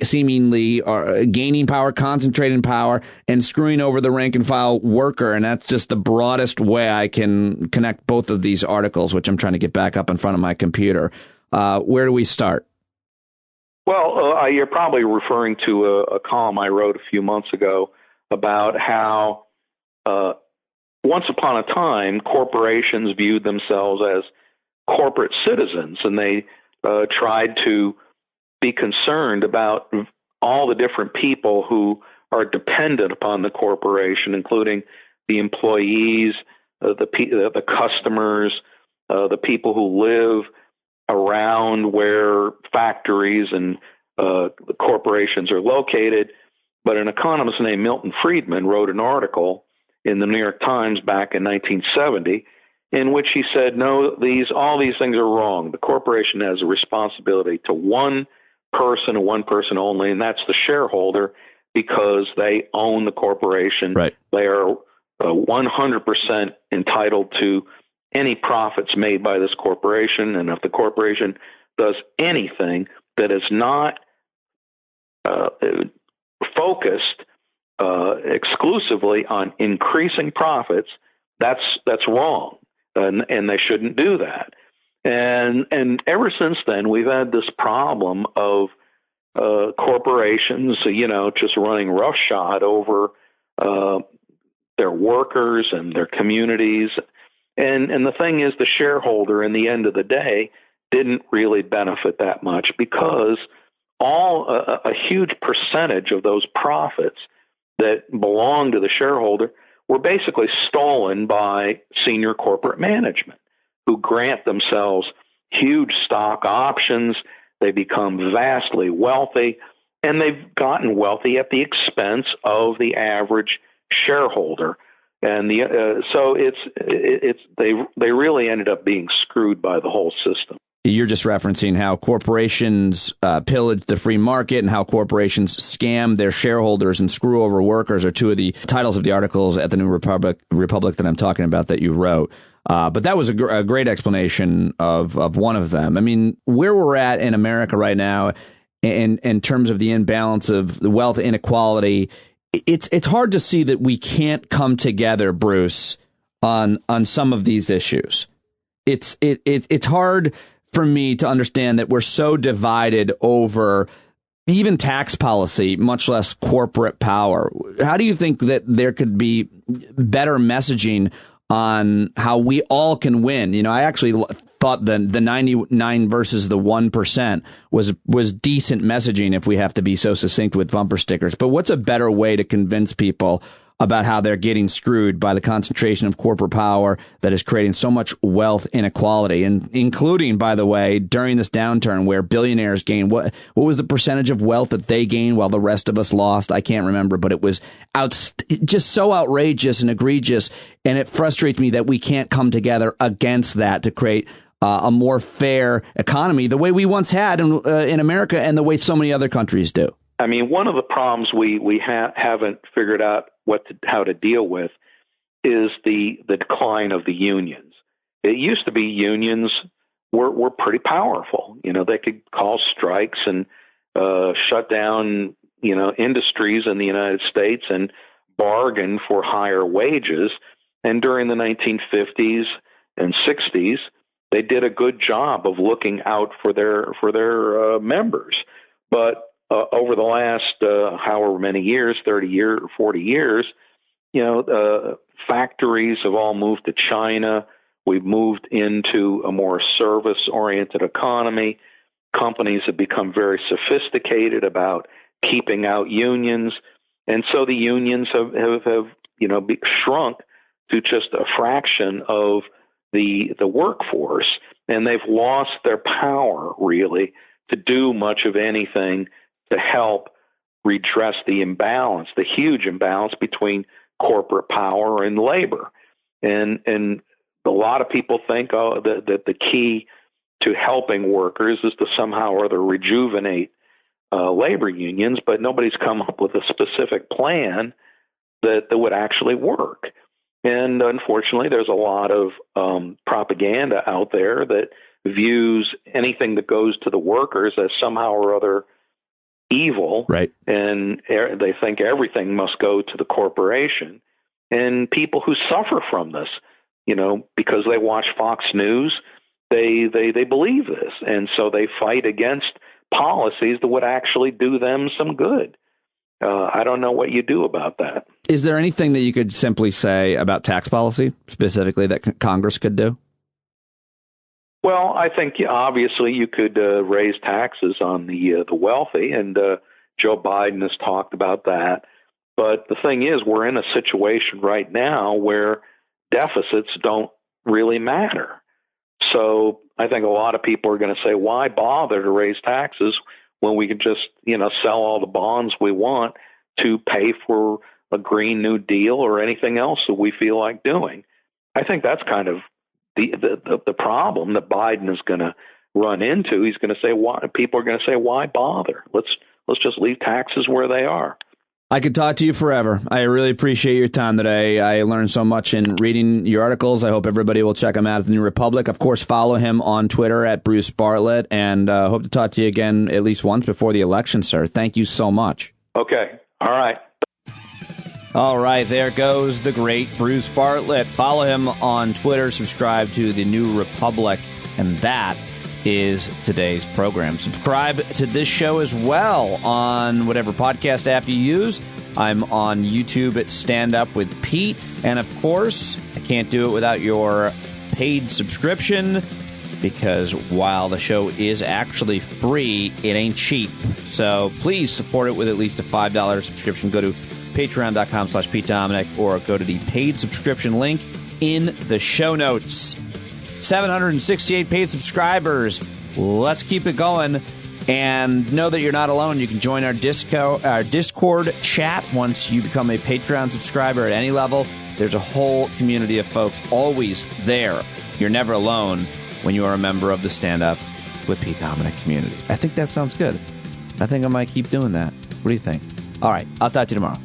seemingly gaining power, concentrating power, and screwing over the rank and file worker. And that's just the broadest way I can connect both of these articles, which I'm trying to get back up in front of my computer. Where do we start? Well, you're probably referring to a column I wrote a few months ago about how once upon a time, corporations viewed themselves as corporate citizens, and they tried to be concerned about all the different people who are dependent upon the corporation, including the employees, the customers, the people who live around where factories and the corporations are located. But an economist named Milton Friedman wrote an article in the New York Times back in 1970 in which he said, no, all these things are wrong. The corporation has a responsibility to one person and one person only, and that's the shareholder, because they own the corporation. Right. They are 100% entitled to any profits made by this corporation, and if the corporation does anything that is not focused exclusively on increasing profits, that's wrong, and they shouldn't do that. And ever since then, we've had this problem of corporations, just running roughshod over their workers and their communities. And the thing is, the shareholder, in the end of the day, didn't really benefit that much, because a huge percentage of those profits that belong to the shareholder were basically stolen by senior corporate management, who grant themselves huge stock options. They become vastly wealthy, and they've gotten wealthy at the expense of the average shareholder. And so they really ended up being screwed by the whole system. You're just referencing how corporations pillage the free market and how corporations scam their shareholders and screw over workers are two of the titles of the articles at the New Republic that I'm talking about that you wrote. But that was a great explanation of one of them. I mean, where we're at in America right now in terms of the imbalance of the wealth inequality, it's hard to see that we can't come together, Bruce, on some of these issues. It's hard for me to understand that we're so divided over even tax policy, much less corporate power. How do you think that there could be better messaging on how we all can win? I actually thought the 99 versus the 1% was decent messaging, if we have to be so succinct with bumper stickers. But what's a better way to convince people about how they're getting screwed by the concentration of corporate power that is creating so much wealth inequality, and including, by the way, during this downturn where billionaires gained what was the percentage of wealth that they gained while the rest of us lost? I can't remember, but it was just so outrageous and egregious. And it frustrates me that we can't come together against that to create a more fair economy the way we once had in America and the way so many other countries do. I mean, one of the problems we haven't figured out how to deal with is the decline of the unions. It used to be unions were pretty powerful. They could call strikes and shut down industries in the United States and bargain for higher wages. And during the 1950s and 60s, they did a good job of looking out for their members. But over the last however many years, 30 years, 40 years, factories have all moved to China. We've moved into a more service-oriented economy. Companies have become very sophisticated about keeping out unions. And so the unions have shrunk to just a fraction of the workforce. And they've lost their power, really, to do much of anything to help redress the huge imbalance between corporate power and labor. And a lot of people think that the key to helping workers is to somehow or other rejuvenate labor unions, but nobody's come up with a specific plan that would actually work. And unfortunately, there's a lot of propaganda out there that views anything that goes to the workers as somehow or other evil, right? And they think everything must go to the corporation. And people who suffer from this, because they watch Fox News they believe this, and so they fight against policies that would actually do them some good. I don't know what you do about that. Is there anything that you could simply say about tax policy specifically that Congress could do? Well, I think obviously you could raise taxes on the wealthy, and Joe Biden has talked about that. But the thing is, we're in a situation right now where deficits don't really matter. So I think a lot of people are going to say, why bother to raise taxes when we can just, sell all the bonds we want to pay for a Green New Deal or anything else that we feel like doing? I think that's kind of the problem that Biden is going to run into. He's going to say, why? People are going to say, why bother? Let's just leave taxes where they are. I could talk to you forever. I really appreciate your time today. I learned so much in reading your articles. I hope everybody will check him out at the New Republic. Of course, follow him on Twitter at Bruce Bartlett, and hope to talk to you again at least once before the election, sir. Thank you so much. Okay. All right. All right. There goes the great Bruce Bartlett. Follow him on Twitter. Subscribe to the New Republic. And that is today's program. Subscribe to this show as well on whatever podcast app you use. I'm on YouTube at Stand Up with Pete. And of course, I can't do it without your paid subscription, because while the show is actually free, it ain't cheap. So please support it with at least a $5 subscription. Go to patreon.com/Pete Dominic, or go to the paid subscription link in the show notes. 768 paid subscribers. Let's keep it going. And know that you're not alone. You can join our Discord chat once you become a Patreon subscriber at any level. There's a whole community of folks always there. You're never alone when you are a member of the Stand Up with Pete Dominic community. I think that sounds good. I think I might keep doing that. What do you think? All right. I'll talk to you tomorrow.